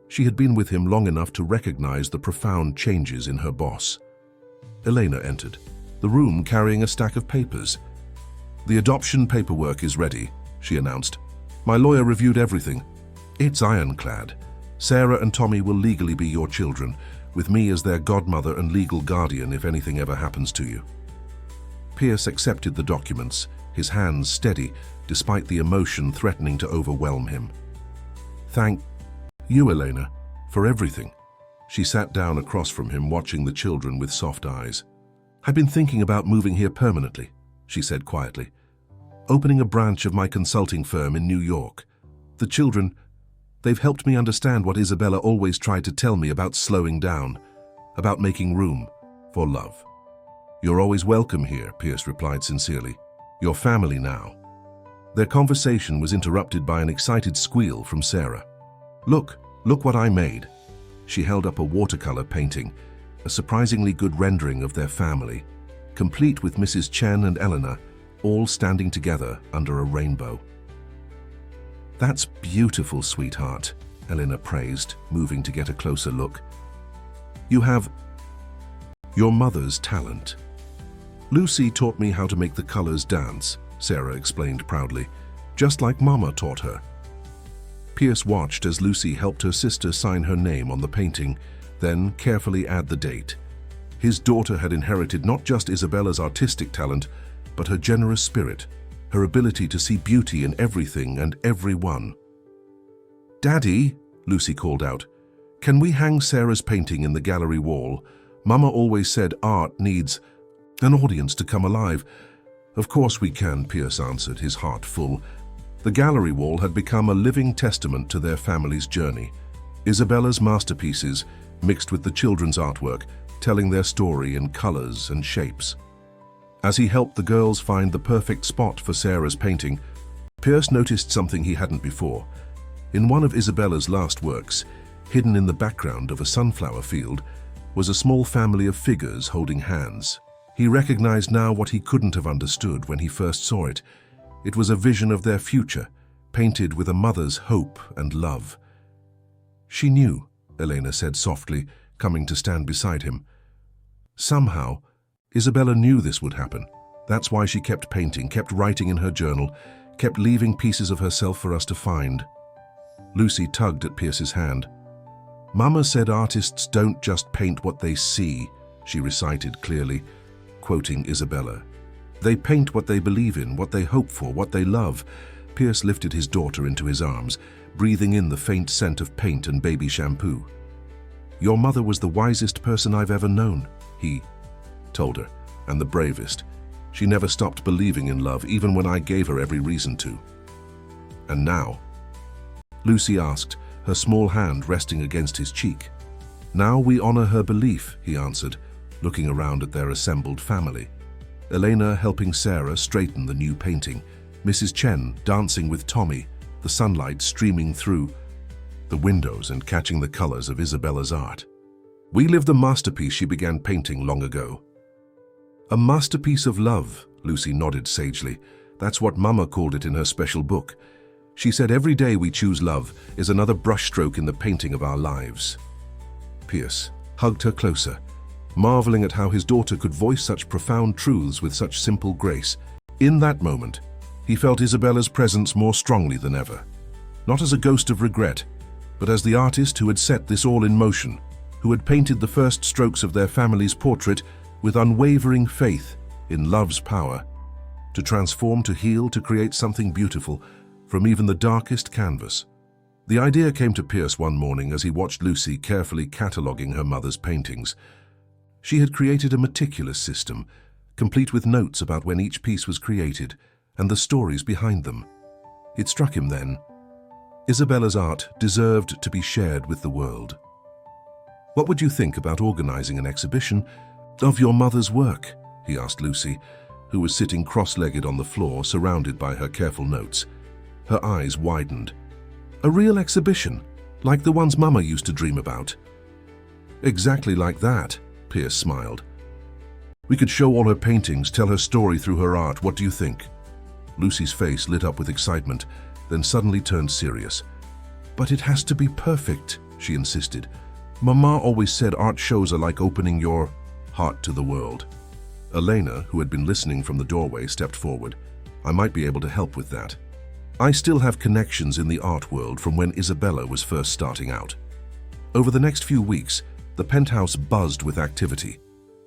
She had been with him long enough to recognize the profound changes in her boss. Elena entered, the room carrying a stack of papers. The adoption paperwork is ready, she announced. My lawyer reviewed everything. It's ironclad. Sarah and Tommy will legally be your children, with me as their godmother and legal guardian if anything ever happens to you. Pierce accepted the documents, his hands steady despite the emotion threatening to overwhelm him. "Thank you, Elena, for everything." She sat down across from him, watching the children with soft eyes. "I've been thinking about moving here permanently," she said quietly. "Opening a branch of my consulting firm in New York. The children, they've helped me understand what Isabella always tried to tell me about slowing down, about making room for love." "You're always welcome here," Pierce replied sincerely. "You're family now." Their conversation was interrupted by an excited squeal from Sarah. Look what I made." She held up a watercolor painting, a surprisingly good rendering of their family, complete with Mrs. Chen and Eleanor, all standing together under a rainbow. "That's beautiful, sweetheart," Eleanor praised, moving to get a closer look. "You have your mother's talent." "Lucy taught me how to make the colors dance," Sarah explained proudly, "just like Mama taught her." Pierce watched as Lucy helped her sister sign her name on the painting, then carefully add the date. His daughter had inherited not just Isabella's artistic talent, but her generous spirit, her ability to see beauty in everything and everyone. "Daddy," Lucy called out, "can we hang Sarah's painting in the gallery wall? Mama always said art needs an audience to come alive." "Of course we can," Pierce answered, his heart full. The gallery wall had become a living testament to their family's journey. Isabella's masterpieces, mixed with the children's artwork, telling their story in colors and shapes. As he helped the girls find the perfect spot for Sarah's painting, Pierce noticed something he hadn't before. In one of Isabella's last works, hidden in the background of a sunflower field, was a small family of figures holding hands. He recognized now what he couldn't have understood when he first saw it. It was a vision of their future, painted with a mother's hope and love. "She knew," Elena said softly, coming to stand beside him. "Somehow, Isabella knew this would happen. That's why she kept painting, kept writing in her journal, kept leaving pieces of herself for us to find." Lucy tugged at Pierce's hand. "Mama said artists don't just paint what they see," she recited clearly, quoting Isabella. "They paint what they believe in, what they hope for, what they love." Pierce lifted his daughter into his arms, breathing in the faint scent of paint and baby shampoo. "Your mother was the wisest person I've ever known," he told her, "and the bravest. She never stopped believing in love, even when I gave her every reason to." "And now?" Lucy asked, her small hand resting against his cheek. "Now we honor her belief," he answered, looking around at their assembled family. Elena helping Sarah straighten the new painting, Mrs. Chen dancing with Tommy, the sunlight streaming through the windows and catching the colors of Isabella's art. "We live the masterpiece she began painting long ago." "A masterpiece of love," Lucy nodded sagely. "That's what Mama called it in her special book. She said every day we choose love is another brushstroke in the painting of our lives." Pierce hugged her closer, marveling at how his daughter could voice such profound truths with such simple grace. In that moment, he felt Isabella's presence more strongly than ever. Not as a ghost of regret, but as the artist who had set this all in motion, who had painted the first strokes of their family's portrait with unwavering faith in love's power, to transform, to heal, to create something beautiful from even the darkest canvas. The idea came to Pierce one morning as he watched Lucy carefully cataloguing her mother's paintings. She had created a meticulous system, complete with notes about when each piece was created and the stories behind them. It struck him then. Isabella's art deserved to be shared with the world. "What would you think about organizing an exhibition of your mother's work?" he asked Lucy, who was sitting cross-legged on the floor, surrounded by her careful notes. Her eyes widened. "A real exhibition, like the ones Mama used to dream about?" "Exactly like that," Pierce smiled. "We could show all her paintings, tell her story through her art. What do you think?" Lucy's face lit up with excitement, then suddenly turned serious. "But it has to be perfect," she insisted. "Mama always said art shows are like opening your heart to the world." Elena, who had been listening from the doorway, stepped forward. "I might be able to help with that. I still have connections in the art world from when Isabella was first starting out." Over the next few weeks, the penthouse buzzed with activity.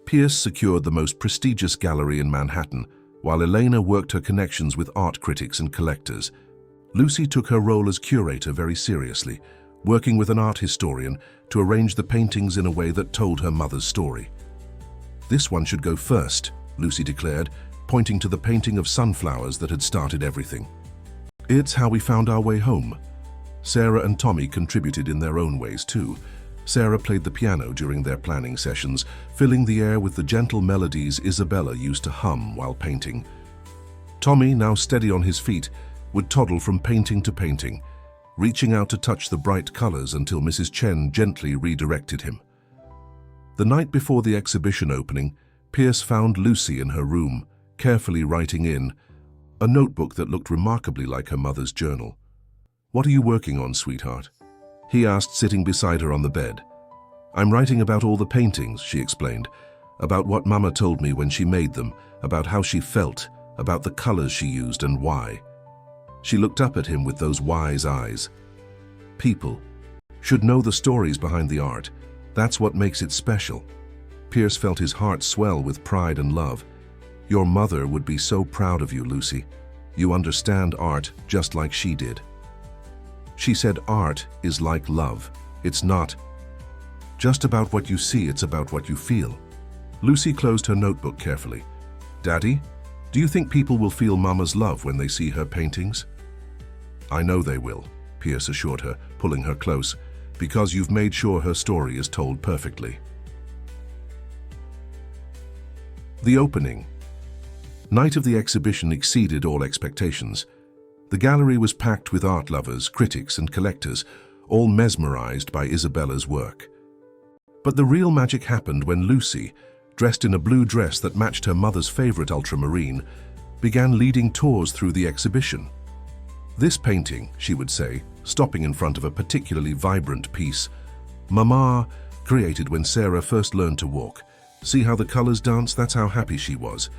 Pierce secured the most prestigious gallery in Manhattan, while Elena worked her connections with art critics and collectors. Lucy took her role as curator very seriously, working with an art historian to arrange the paintings in a way that told her mother's story. "This one should go first," Lucy declared, pointing to the painting of sunflowers that had started everything. "It's how we found our way home." Sarah and Tommy contributed in their own ways too. Sarah played the piano during their planning sessions, filling the air with the gentle melodies Isabella used to hum while painting. Tommy, now steady on his feet, would toddle from painting to painting, reaching out to touch the bright colors until Mrs. Chen gently redirected him. The night before the exhibition opening, Pierce found Lucy in her room, carefully writing in a notebook that looked remarkably like her mother's journal. "What are you working on, sweetheart?" he asked, sitting beside her on the bed. "I'm writing about all the paintings," she explained, "about what Mama told me when she made them, about how she felt, about the colors she used and why." She looked up at him with those wise eyes. "People should know the stories behind the art. That's what makes it special." Pierce felt his heart swell with pride and love. "Your mother would be so proud of you, Lucy. You understand art just like she did." She said art is like love. It's not just about what you see, it's about what you feel. Lucy closed her notebook carefully. "Daddy, do you think people will feel Mama's love when they see her paintings?" "I know they will," Pierce assured her, pulling her close, "because you've made sure her story is told perfectly." The opening. Night of the exhibition exceeded all expectations. The gallery was packed with art lovers, critics, and collectors, all mesmerized by Isabella's work. But the real magic happened when Lucy, dressed in a blue dress that matched her mother's favorite ultramarine, began leading tours through the exhibition. "This painting," she would say, stopping in front of a particularly vibrant piece, "Mama created when Sarah first learned to walk. See how the colors dance? That's how happy she was."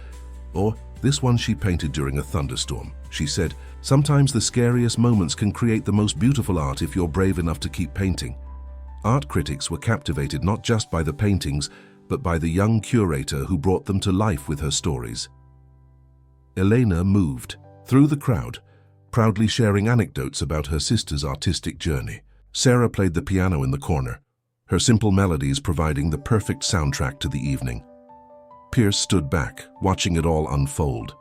Or, "This one she painted during a thunderstorm," she said, "Sometimes the scariest moments can create the most beautiful art if you're brave enough to keep painting." Art critics were captivated not just by the paintings, but by the young curator who brought them to life with her stories. Elena moved through the crowd, proudly sharing anecdotes about her sister's artistic journey. Sarah played the piano in the corner, her simple melodies providing the perfect soundtrack to the evening. Pierce stood back, watching it all unfold.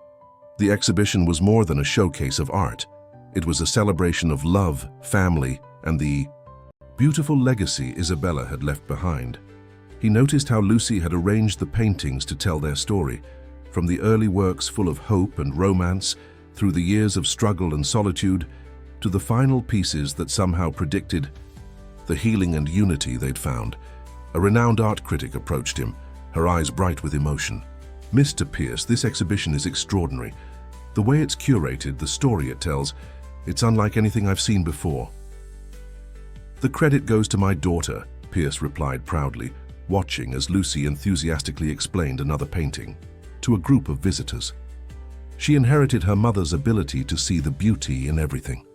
The exhibition was more than a showcase of art. It was a celebration of love, family, and the beautiful legacy Isabella had left behind. He noticed how Lucy had arranged the paintings to tell their story, from the early works full of hope and romance, through the years of struggle and solitude, to the final pieces that somehow predicted the healing and unity they'd found. A renowned art critic approached him, her eyes bright with emotion. "Mr. Pierce, this exhibition is extraordinary. The way it's curated, the story it tells, it's unlike anything I've seen before." "The credit goes to my daughter," Pierce replied proudly, watching as Lucy enthusiastically explained another painting to a group of visitors. She inherited her mother's ability to see the beauty in everything.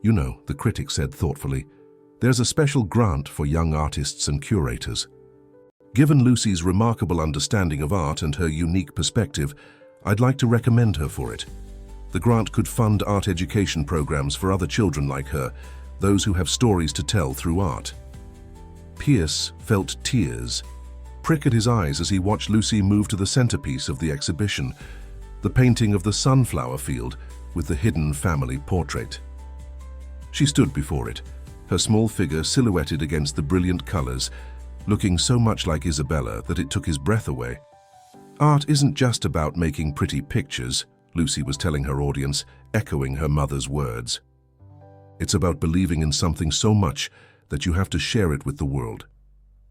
"You know," the critic said thoughtfully, "there's a special grant for young artists and curators. Given Lucy's remarkable understanding of art and her unique perspective, I'd like to recommend her for it. The grant could fund art education programs for other children like her, those who have stories to tell through art." Pierce felt tears prick at his eyes as he watched Lucy move to the centerpiece of the exhibition, the painting of the sunflower field with the hidden family portrait. She stood before it, her small figure silhouetted against the brilliant colors, looking so much like Isabella that it took his breath away. "Art isn't just about making pretty pictures," Lucy was telling her audience, echoing her mother's words. "It's about believing in something so much that you have to share it with the world.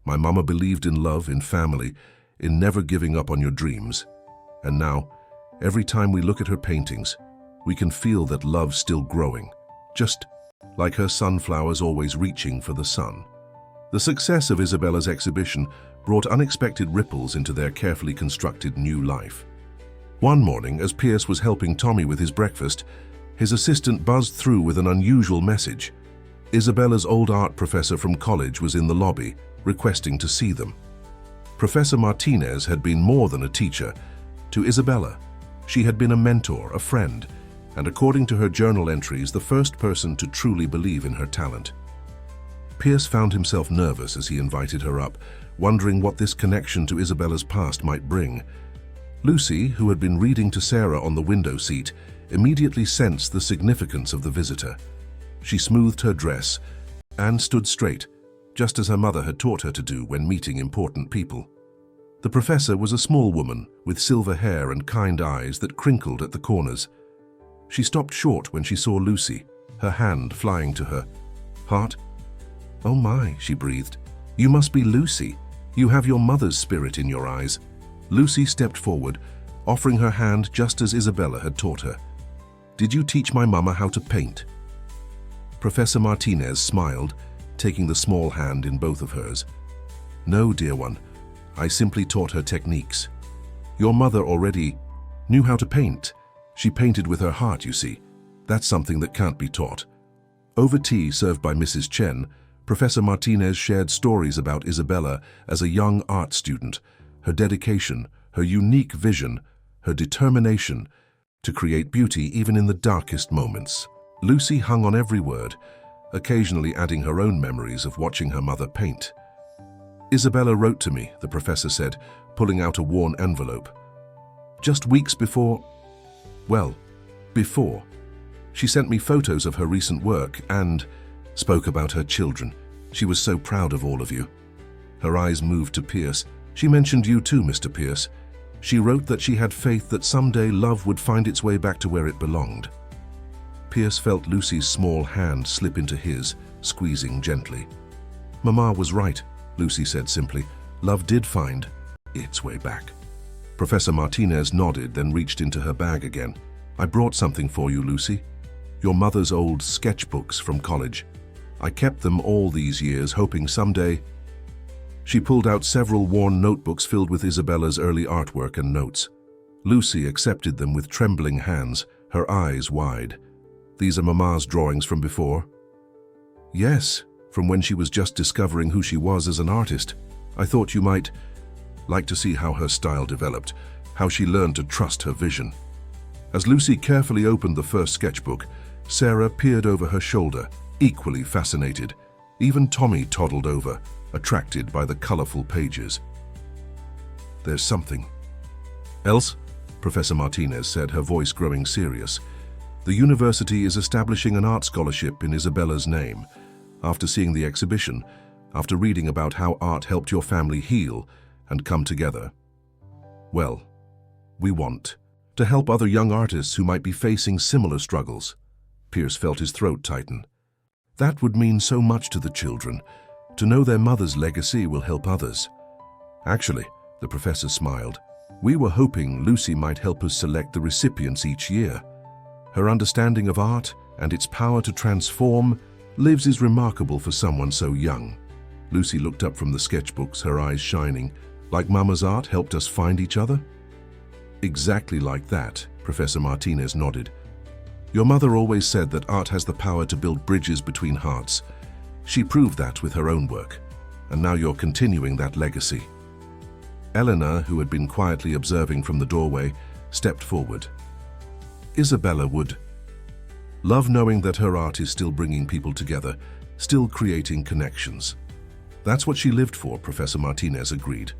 My mama believed in love, in family, in never giving up on your dreams. And now, every time we look at her paintings, we can feel that love's still growing, just like her sunflowers always reaching for the sun." The success of Isabella's exhibition brought unexpected ripples into their carefully constructed new life. One morning, as Pierce was helping Tommy with his breakfast, his assistant buzzed through with an unusual message. Isabella's old art professor from college was in the lobby, requesting to see them. Professor Martinez had been more than a teacher. To Isabella, she had been a mentor, a friend, and according to her journal entries, the first person to truly believe in her talent. Pierce found himself nervous as he invited her up, wondering what this connection to Isabella's past might bring. Lucy, who had been reading to Sarah on the window seat, immediately sensed the significance of the visitor. She smoothed her dress and stood straight, just as her mother had taught her to do when meeting important people. The professor was a small woman with silver hair and kind eyes that crinkled at the corners. She stopped short when she saw Lucy, her hand flying to her heart. "Oh my," she breathed. "You must be Lucy. You have your mother's spirit in your eyes." Lucy stepped forward, offering her hand just as Isabella had taught her. "Did you teach my mama how to paint?" Professor Martinez smiled, taking the small hand in both of hers. "No, dear one. I simply taught her techniques. Your mother already knew how to paint. She painted with her heart, you see. That's something that can't be taught." Over tea served by Mrs. Chen, Professor Martinez shared stories about Isabella as a young art student, her dedication, her unique vision, her determination to create beauty even in the darkest moments. Lucy hung on every word, occasionally adding her own memories of watching her mother paint. "Isabella wrote to me," the professor said, pulling out a worn envelope. "Just weeks before, before. She sent me photos of her recent work and spoke about her children. She was so proud of all of you." Her eyes moved to Pierce. "She mentioned you too, Mr. Pierce. She wrote that she had faith that someday love would find its way back to where it belonged." Pierce felt Lucy's small hand slip into his, squeezing gently. "Mama was right," Lucy said simply. "Love did find its way back." Professor Martinez nodded, then reached into her bag again. "I brought something for you, Lucy. Your mother's old sketchbooks from college. I kept them all these years, hoping someday—" She pulled out several worn notebooks filled with Isabella's early artwork and notes. Lucy accepted them with trembling hands, her eyes wide. "These are Mama's drawings from before?" "Yes, from when she was just discovering who she was as an artist. I thought you might like to see how her style developed, how she learned to trust her vision." As Lucy carefully opened the first sketchbook, Sarah peered over her shoulder, equally fascinated. Even Tommy toddled over, attracted by the colorful pages. "There's something else," Professor Martinez said, her voice growing serious. "The university is establishing an art scholarship in Isabella's name. After seeing the exhibition, after reading about how art helped your family heal and come together. Well, we want to help other young artists who might be facing similar struggles." Pierce felt his throat tighten. "That would mean so much to the children. To know their mother's legacy will help others." "Actually," the professor smiled, "we were hoping Lucy might help us select the recipients each year. Her understanding of art and its power to transform lives is remarkable for someone so young." Lucy looked up from the sketchbooks, her eyes shining. "Like Mama's art helped us find each other?" "Exactly like that," Professor Martinez nodded. "Your mother always said that art has the power to build bridges between hearts. She proved that with her own work, and now you're continuing that legacy." Eleanor, who had been quietly observing from the doorway, stepped forward. "Isabella would love knowing that her art is still bringing people together, still creating connections." "That's what she lived for," Professor Martinez agreed.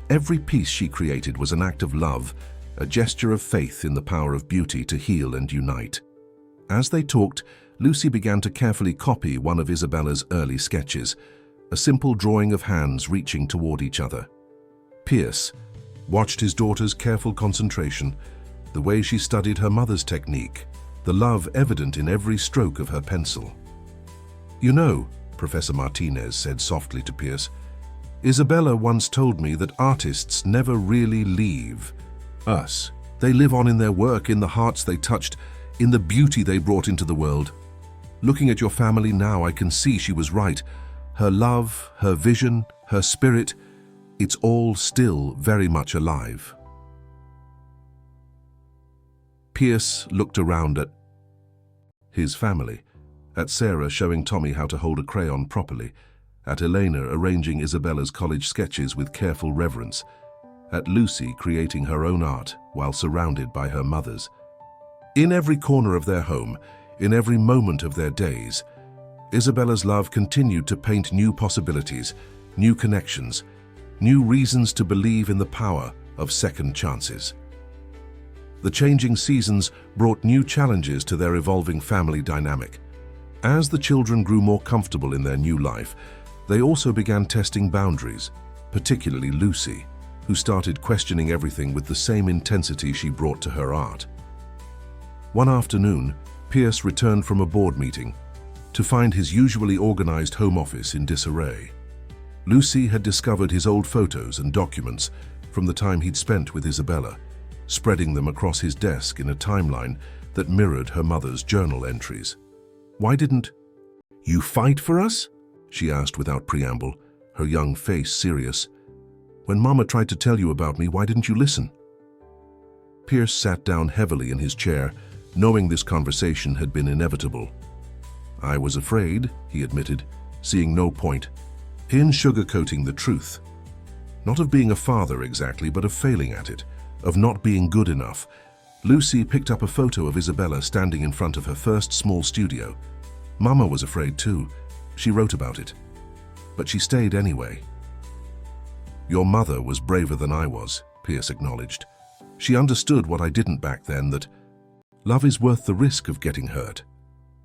"Every piece she created was an act of love, a gesture of faith in the power of beauty to heal and unite." As they talked, Lucy began to carefully copy one of Isabella's early sketches, a simple drawing of hands reaching toward each other. Pierce watched his daughter's careful concentration, the way she studied her mother's technique, the love evident in every stroke of her pencil. "You know," Professor Martinez said softly to Pierce, "Isabella once told me that artists never really leave us. They live on in their work, in the hearts they touched, in the beauty they brought into the world. Looking at your family now, I can see she was right. Her love, her vision, her spirit, it's all still very much alive." Pierce looked around at his family, at Sarah showing Tommy how to hold a crayon properly, at Elena arranging Isabella's college sketches with careful reverence. at Lucy creating her own art while surrounded by her mother's. In every corner of their home, in every moment of their days, Isabella's love continued to paint new possibilities, new connections, new reasons to believe in the power of second chances. The changing seasons brought new challenges to their evolving family dynamic. As the children grew more comfortable in their new life, they also began testing boundaries, particularly Lucy, who started questioning everything with the same intensity she brought to her art. One afternoon, Pierce returned from a board meeting to find his usually organized home office in disarray. Lucy had discovered his old photos and documents from the time he'd spent with Isabella, spreading them across his desk in a timeline that mirrored her mother's journal entries. "Why didn't you fight for us?" she asked without preamble, her young face serious. "When Mama tried to tell you about me, why didn't you listen?" Pierce sat down heavily in his chair, knowing this conversation had been inevitable. "I was afraid," he admitted, seeing no point in sugarcoating the truth. Not of being a father exactly, but of failing at it, of not being good enough. Lucy picked up a photo of Isabella standing in front of her first small studio. Mama was afraid too. She wrote about it. But she stayed anyway. "Your mother was braver than I was," Pierce acknowledged. "She understood what I didn't back then, that love is worth the risk of getting hurt."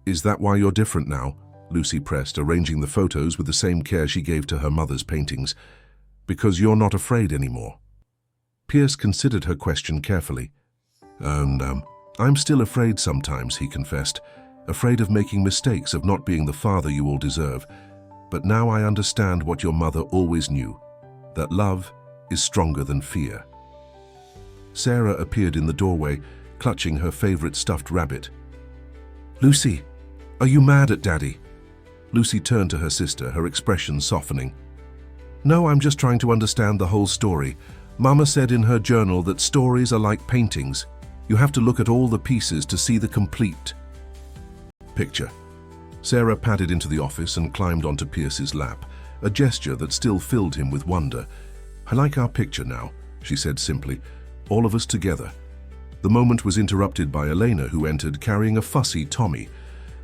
"Is that why you're different now?" Lucy pressed, arranging the photos with the same care she gave to her mother's paintings. "Because you're not afraid anymore?" Pierce considered her question carefully. I'm still afraid sometimes," he confessed. "Afraid of making mistakes, of not being the father you all deserve. But now I understand what your mother always knew, that love is stronger than fear." Sarah appeared in the doorway, clutching her favorite stuffed rabbit. "Lucy, are you mad at Daddy?" Lucy turned to her sister, her expression softening. "No, I'm just trying to understand the whole story. Mama said in her journal that stories are like paintings. You have to look at all the pieces to see the complete picture." Sarah padded into the office and climbed onto Pierce's lap, a gesture that still filled him with wonder. "I like our picture now," she said simply, "all of us together." The moment was interrupted by Elena, who entered carrying a fussy Tommy.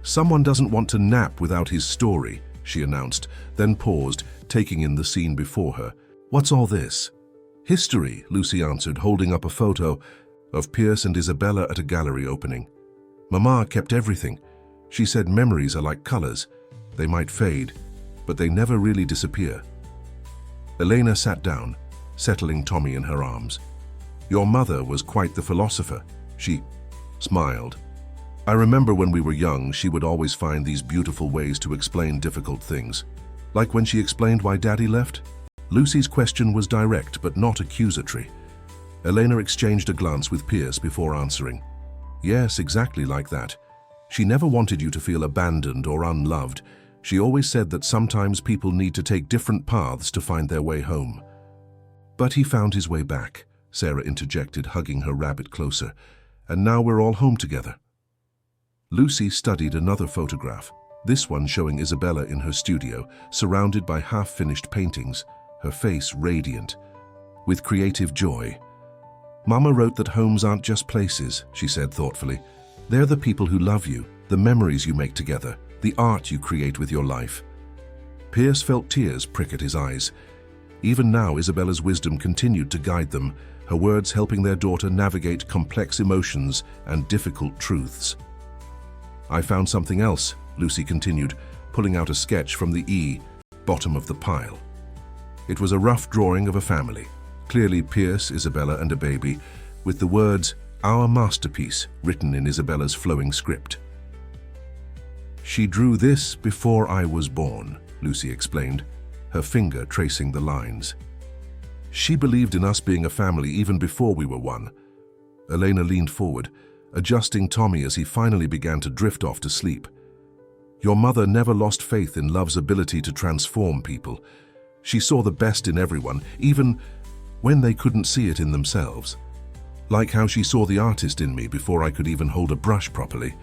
"Someone doesn't want to nap without his story," she announced, then paused, taking in the scene before her. "What's all this?" "History," Lucy answered, holding up a photo of Pierce and Isabella at a gallery opening. "Mama kept everything. She said memories are like colors. They might fade, but they never really disappear." Elena sat down, settling Tommy in her arms. "Your mother was quite the philosopher," she smiled. "I remember when we were young, she would always find these beautiful ways to explain difficult things. Like when she explained why Daddy left?" Lucy's question was direct but not accusatory. Elena exchanged a glance with Pierce before answering. "Yes, exactly like that. She never wanted you to feel abandoned or unloved. She always said that sometimes people need to take different paths to find their way home." "But he found his way back," Sarah interjected, hugging her rabbit closer. "And now we're all home together." Lucy studied another photograph, this one showing Isabella in her studio, surrounded by half-finished paintings, her face radiant with creative joy. "Mama wrote that homes aren't just places," she said thoughtfully. "They're the people who love you, the memories you make together, the art you create with your life." Pierce felt tears prick at his eyes. Even now, Isabella's wisdom continued to guide them, her words helping their daughter navigate complex emotions and difficult truths. "I found something else," Lucy continued, pulling out a sketch from the bottom of the pile. It was a rough drawing of a family, clearly Pierce, Isabella, and a baby, with the words, "Our masterpiece," written in Isabella's flowing script. "She drew this before I was born," Lucy explained, her finger tracing the lines. "She believed in us being a family even before we were one." Elena leaned forward, adjusting Tommy as he finally began to drift off to sleep. "Your mother never lost faith in love's ability to transform people. She saw the best in everyone, even when they couldn't see it in themselves. Like how she saw the artist in me before I could even hold a brush properly,"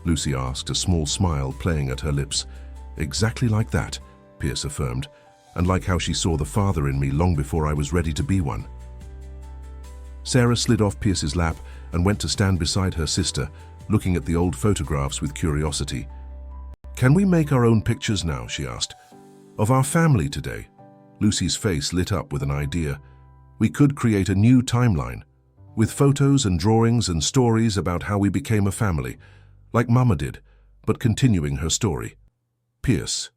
Lucy asked, a small smile playing at her lips. "Exactly like that," Pierce affirmed, "and like how she saw the father in me long before I was ready to be one." Sarah slid off Pierce's lap and went to stand beside her sister, looking at the old photographs with curiosity. "Can we make our own pictures now?" she asked. "Of our family today?" Lucy's face lit up with an idea. "We could create a new timeline, with photos and drawings and stories about how we became a family, like Mama did, but continuing her story." Pierce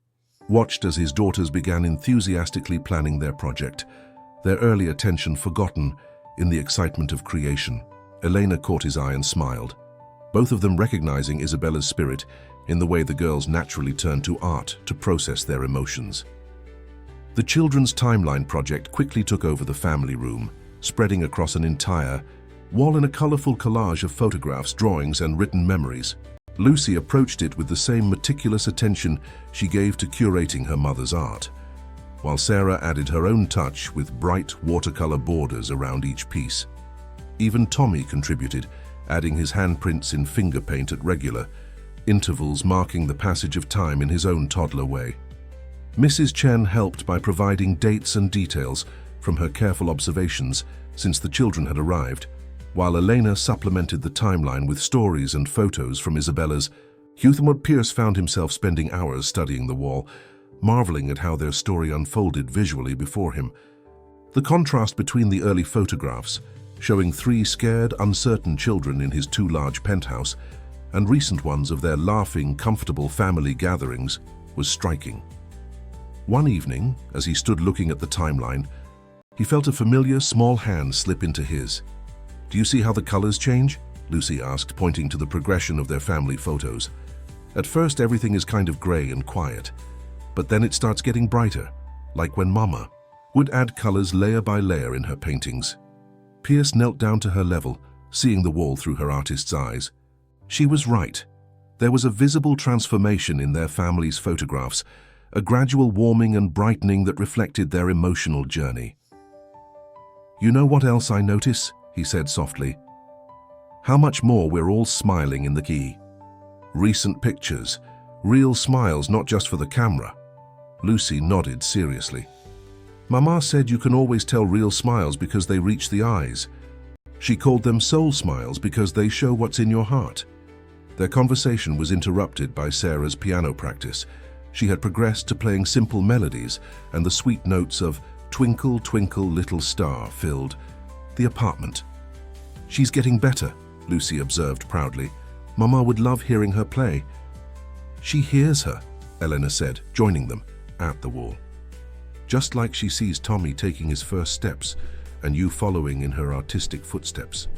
watched as his daughters began enthusiastically planning their project, their earlier tension forgotten in the excitement of creation. Elena caught his eye and smiled, both of them recognizing Isabella's spirit in the way the girls naturally turned to art to process their emotions. The children's timeline project quickly took over the family room, spreading across an entire wall in a colorful collage of photographs, drawings, and written memories. Lucy approached it with the same meticulous attention she gave to curating her mother's art, while Sarah added her own touch with bright watercolor borders around each piece. Even Tommy contributed, adding his handprints in finger paint at regular intervals, marking the passage of time in his own toddler way. Mrs. Chen helped by providing dates and details from her careful observations since the children had arrived, while Elena supplemented the timeline with stories and photos from Isabella's. Pierce found himself spending hours studying the wall, marveling at how their story unfolded visually before him. The contrast between the early photographs, showing 3 scared, uncertain children in his 2 large penthouse, and recent ones of their laughing, comfortable family gatherings, was striking. One evening, as he stood looking at the timeline, he felt a familiar small hand slip into his. "Do you see how the colors change?" Lucy asked, pointing to the progression of their family photos. "At first, everything is kind of gray and quiet, but then it starts getting brighter, like when Mama would add colors layer by layer in her paintings." Pierce knelt down to her level, seeing the wall through her artist's eyes. She was right. There was a visible transformation in their family's photographs, a gradual warming and brightening that reflected their emotional journey. "You know what else I notice?" he said softly. "How much more we're all smiling in the key. Recent pictures, real smiles, not just for the camera." Lucy nodded seriously. "Mama said you can always tell real smiles because they reach the eyes. She called them soul smiles because they show what's in your heart." Their conversation was interrupted by Sarah's piano practice. She had progressed to playing simple melodies, and the sweet notes of "Twinkle, Twinkle, Little Star" filled the apartment. "She's getting better," Lucy observed proudly. "Mama would love hearing her play." "She hears her," Elena said, joining them at the wall. "Just like she sees Tommy taking his first steps and you following in her artistic footsteps."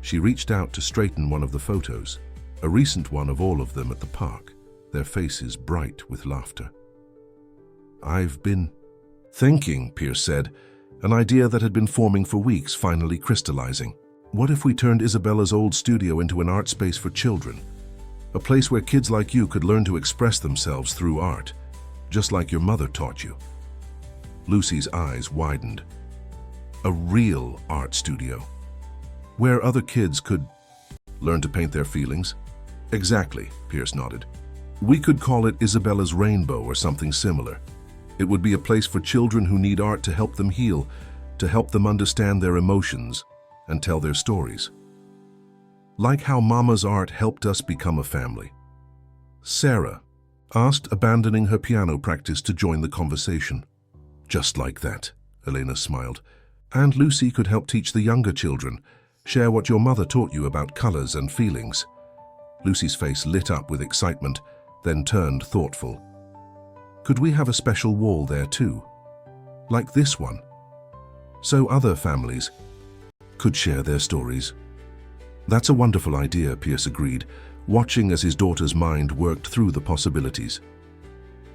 She reached out to straighten one of the photos, a recent one of all of them at the park, their faces bright with laughter. "I've been thinking," Pierce said, an idea that had been forming for weeks finally crystallizing. "What if we turned Isabella's old studio into an art space for children? A place where kids like you could learn to express themselves through art, just like your mother taught you." Lucy's eyes widened. "A real art studio, where other kids could learn to paint their feelings?" "Exactly," Pierce nodded. "We could call it Isabella's Rainbow or something similar. It would be a place for children who need art to help them heal, to help them understand their emotions and tell their stories. Like how Mama's art helped us become a family." Sarah asked, abandoning her piano practice to join the conversation. "Just like that," Elena smiled. "And Lucy could help teach the younger children, share what your mother taught you about colors and feelings." Lucy's face lit up with excitement, then turned thoughtful. "Could we have a special wall there too? Like this one? So other families could share their stories." "That's a wonderful idea," Pierce agreed, watching as his daughter's mind worked through the possibilities.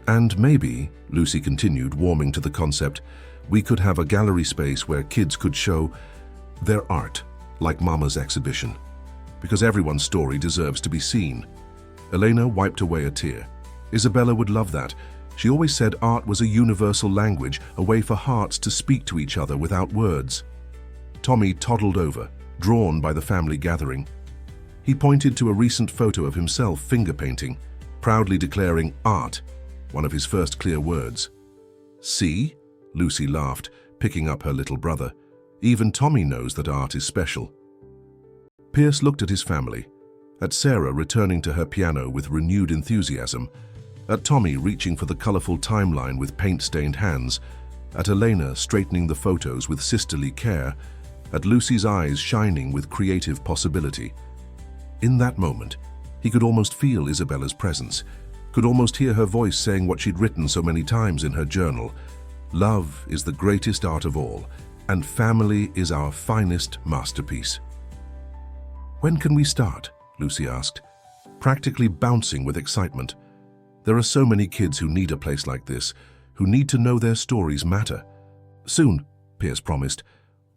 "And maybe," Lucy continued, warming to the concept, "we could have a gallery space where kids could show their art, like Mama's exhibition. Because everyone's story deserves to be seen." Elena wiped away a tear. "Isabella would love that. She always said art was a universal language, a way for hearts to speak to each other without words." Tommy toddled over, drawn by the family gathering. He pointed to a recent photo of himself finger painting, proudly declaring "art," one of his first clear words. "See?" Lucy laughed, picking up her little brother. Even Tommy knows that art is special. Pierce looked at his family, at Sarah returning to her piano with renewed enthusiasm, at Tommy reaching for the colorful timeline with paint-stained hands, at Elena straightening the photos with sisterly care, at Lucy's eyes shining with creative possibility. In that moment, he could almost feel Isabella's presence, could almost hear her voice saying what she'd written so many times in her journal. Love is the greatest art of all, and family is our finest masterpiece. "When can we start?" Lucy asked, practically bouncing with excitement. There are so many kids who need a place like this, who need to know their stories matter. "Soon," Pierce promised,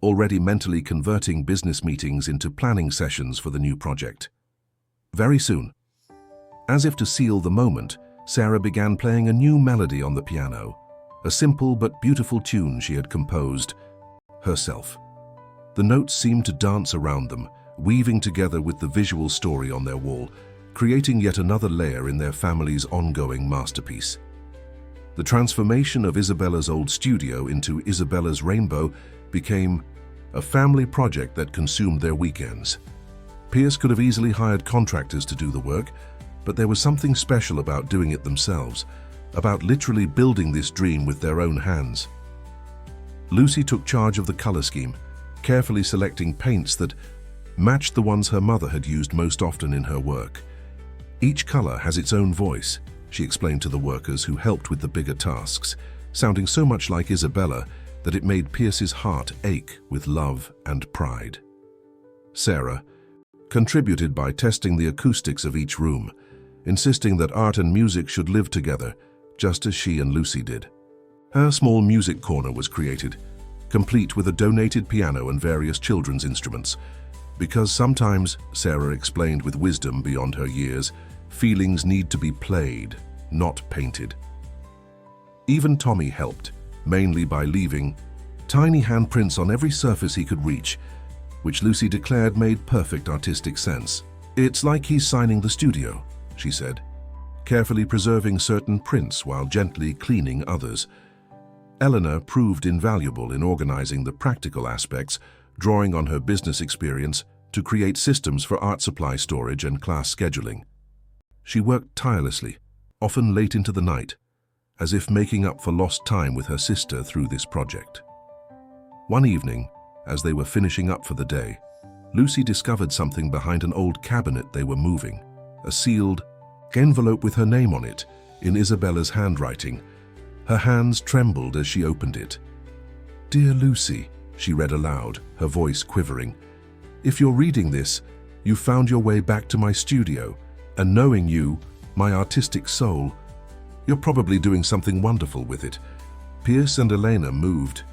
already mentally converting business meetings into planning sessions for the new project. "Very soon." As if to seal the moment, Sarah began playing a new melody on the piano, a simple but beautiful tune she had composed herself. The notes seemed to dance around them, weaving together with the visual story on their wall, creating yet another layer in their family's ongoing masterpiece. The transformation of Isabella's old studio into Isabella's Rainbow became a family project that consumed their weekends. Pierce could have easily hired contractors to do the work, but there was something special about doing it themselves, about literally building this dream with their own hands. Lucy took charge of the color scheme, carefully selecting paints that matched the ones her mother had used most often in her work. "Each color has its own voice," she explained to the workers who helped with the bigger tasks, sounding so much like Isabella that it made Pierce's heart ache with love and pride. Sarah contributed by testing the acoustics of each room, insisting that art and music should live together, just as she and Lucy did. Her small music corner was created, complete with a donated piano and various children's instruments, because sometimes, Sarah explained with wisdom beyond her years, feelings need to be played, not painted. Even Tommy helped, mainly by leaving tiny handprints on every surface he could reach, which Lucy declared made perfect artistic sense. "It's like he's signing the studio," she said, carefully preserving certain prints while gently cleaning others. Eleanor proved invaluable in organizing the practical aspects, drawing on her business experience to create systems for art supply storage and class scheduling. She worked tirelessly, often late into the night, as if making up for lost time with her sister through this project. One evening, as they were finishing up for the day, Lucy discovered something behind an old cabinet they were moving, a sealed envelope with her name on it, in Isabella's handwriting. Her hands trembled as she opened it. "Dear Lucy," she read aloud, her voice quivering, "if you're reading this, you found your way back to my studio, and knowing you, my artistic soul, you're probably doing something wonderful with it." Pierce and Elena moved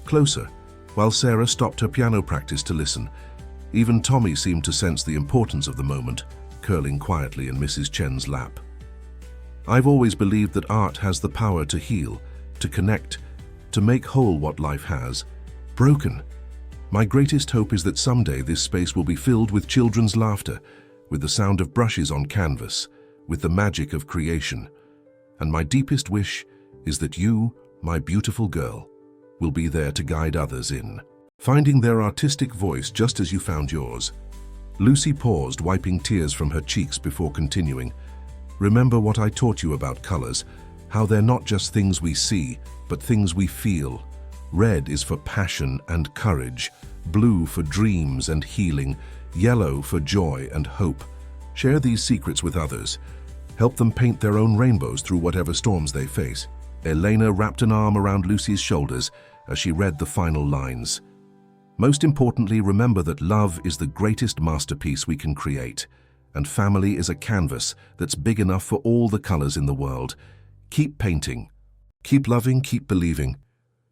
closer, while Sarah stopped her piano practice to listen. Even Tommy seemed to sense the importance of the moment, curling quietly in Mrs. Chen's lap. "I've always believed that art has the power to heal, to connect, to make whole what life has broken. My greatest hope is that someday this space will be filled with children's laughter, with the sound of brushes on canvas, with the magic of creation. And my deepest wish is that you, my beautiful girl, will be there to guide others in finding their artistic voice just as you found yours." Lucy paused, wiping tears from her cheeks before continuing. "Remember what I taught you about colors, how they're not just things we see, but things we feel. Red is for passion and courage, blue for dreams and healing, yellow for joy and hope. Share these secrets with others. Help them paint their own rainbows through whatever storms they face." Elena wrapped an arm around Lucy's shoulders as she read the final lines. "Most importantly, remember that love is the greatest masterpiece we can create, and family is a canvas that's big enough for all the colors in the world. Keep painting. Keep loving, keep believing.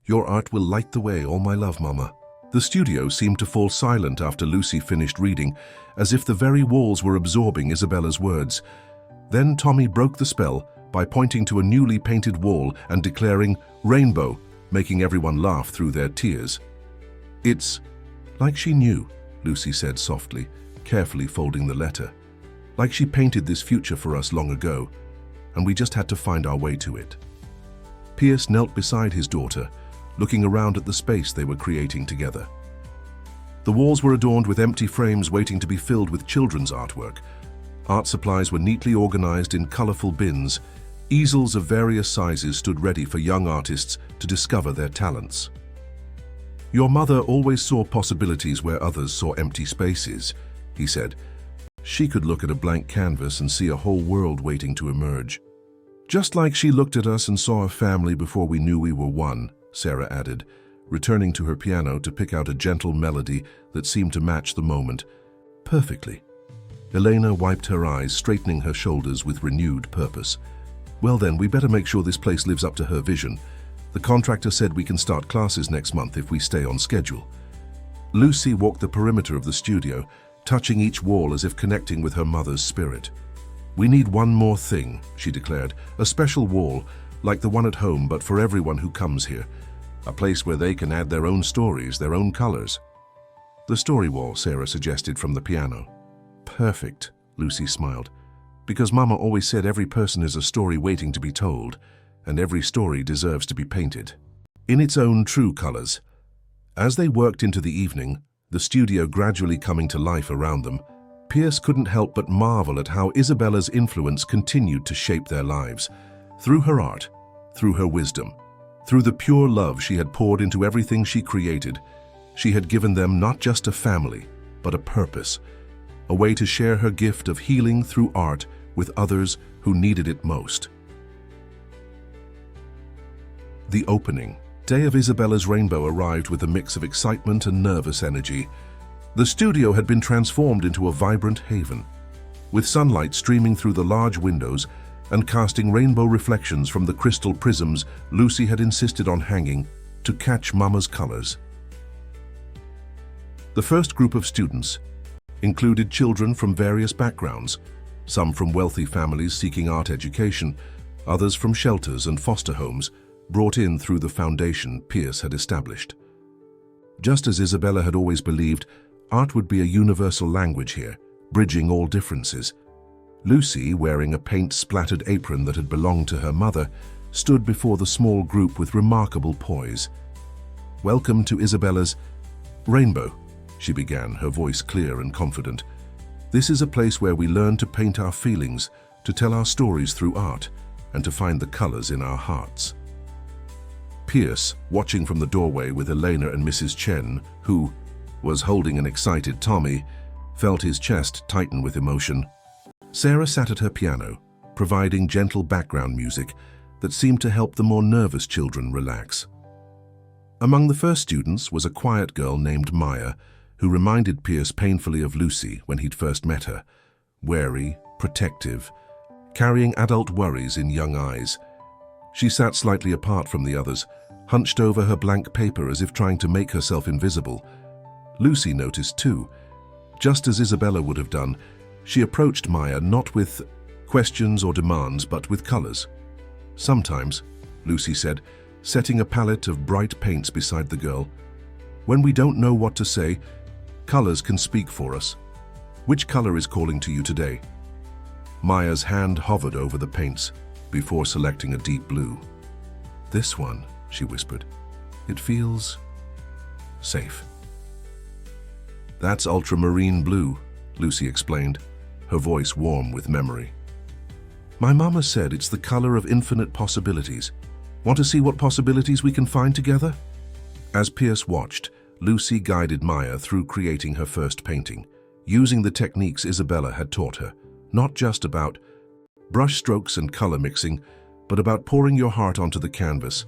Your art will light the way, all my love, Mama." The studio seemed to fall silent after Lucy finished reading, as if the very walls were absorbing Isabella's words. Then Tommy broke the spell by pointing to a newly painted wall and declaring, "Rainbow," making everyone laugh through their tears. "It's like she knew," Lucy said softly, carefully folding the letter. "Like she painted this future for us long ago, and we just had to find our way to it." Pierce knelt beside his daughter, looking around at the space they were creating together. The walls were adorned with empty frames waiting to be filled with children's artwork. Art supplies were neatly organized in colorful bins. Easels of various sizes stood ready for young artists to discover their talents. "Your mother always saw possibilities where others saw empty spaces," he said. "She could look at a blank canvas and see a whole world waiting to emerge. Just like she looked at us and saw a family before we knew we were one," Sarah added, returning to her piano to pick out a gentle melody that seemed to match the moment perfectly. Elena wiped her eyes, straightening her shoulders with renewed purpose. "Well then, we better make sure this place lives up to her vision. The contractor said we can start classes next month if we stay on schedule." Lucy walked the perimeter of the studio, touching each wall as if connecting with her mother's spirit. "We need one more thing," she declared, "a special wall, like the one at home, but for everyone who comes here. A place where they can add their own stories, their own colors." "The story wall," Sarah suggested from the piano. "Perfect," Lucy smiled, "because Mama always said every person is a story waiting to be told, and every story deserves to be painted in its own true colors." As they worked into the evening, the studio gradually coming to life around them, Pierce couldn't help but marvel at how Isabella's influence continued to shape their lives. Through her art, through her wisdom, through the pure love she had poured into everything she created, she had given them not just a family, but a purpose, a way to share her gift of healing through art with others who needed it most. The opening day of Isabella's Rainbow arrived with a mix of excitement and nervous energy. The studio had been transformed into a vibrant haven, with sunlight streaming through the large windows and casting rainbow reflections from the crystal prisms Lucy had insisted on hanging to catch Mama's colors. The first group of students included children from various backgrounds, some from wealthy families seeking art education, others from shelters and foster homes, brought in through the foundation Pierce had established. Just as Isabella had always believed, art would be a universal language here, bridging all differences. Lucy, wearing a paint-splattered apron that had belonged to her mother, stood before the small group with remarkable poise. "Welcome to Isabella's Rainbow," she began, her voice clear and confident. "This is a place where we learn to paint our feelings, to tell our stories through art, and to find the colors in our hearts." Pierce, watching from the doorway with Elena and Mrs. Chen, who was holding an excited Tommy, felt his chest tighten with emotion. Sarah sat at her piano, providing gentle background music that seemed to help the more nervous children relax. Among the first students was a quiet girl named Maya, who reminded Pierce painfully of Lucy when he'd first met her, wary, protective, carrying adult worries in young eyes. She sat slightly apart from the others, hunched over her blank paper as if trying to make herself invisible. Lucy noticed too. Just as Isabella would have done, she approached Maya not with questions or demands, but with colors. "Sometimes," Lucy said, setting a palette of bright paints beside the girl, "when we don't know what to say, colors can speak for us. Which color is calling to you today?" Maya's hand hovered over the paints before selecting a deep blue. "This one," she whispered. "It feels safe." "That's ultramarine blue," Lucy explained, her voice warm with memory. "My mama said it's the color of infinite possibilities. Want to see what possibilities we can find together?" As Pierce watched, Lucy guided Maya through creating her first painting, using the techniques Isabella had taught her, not just about brush strokes and color mixing, but about pouring your heart onto the canvas,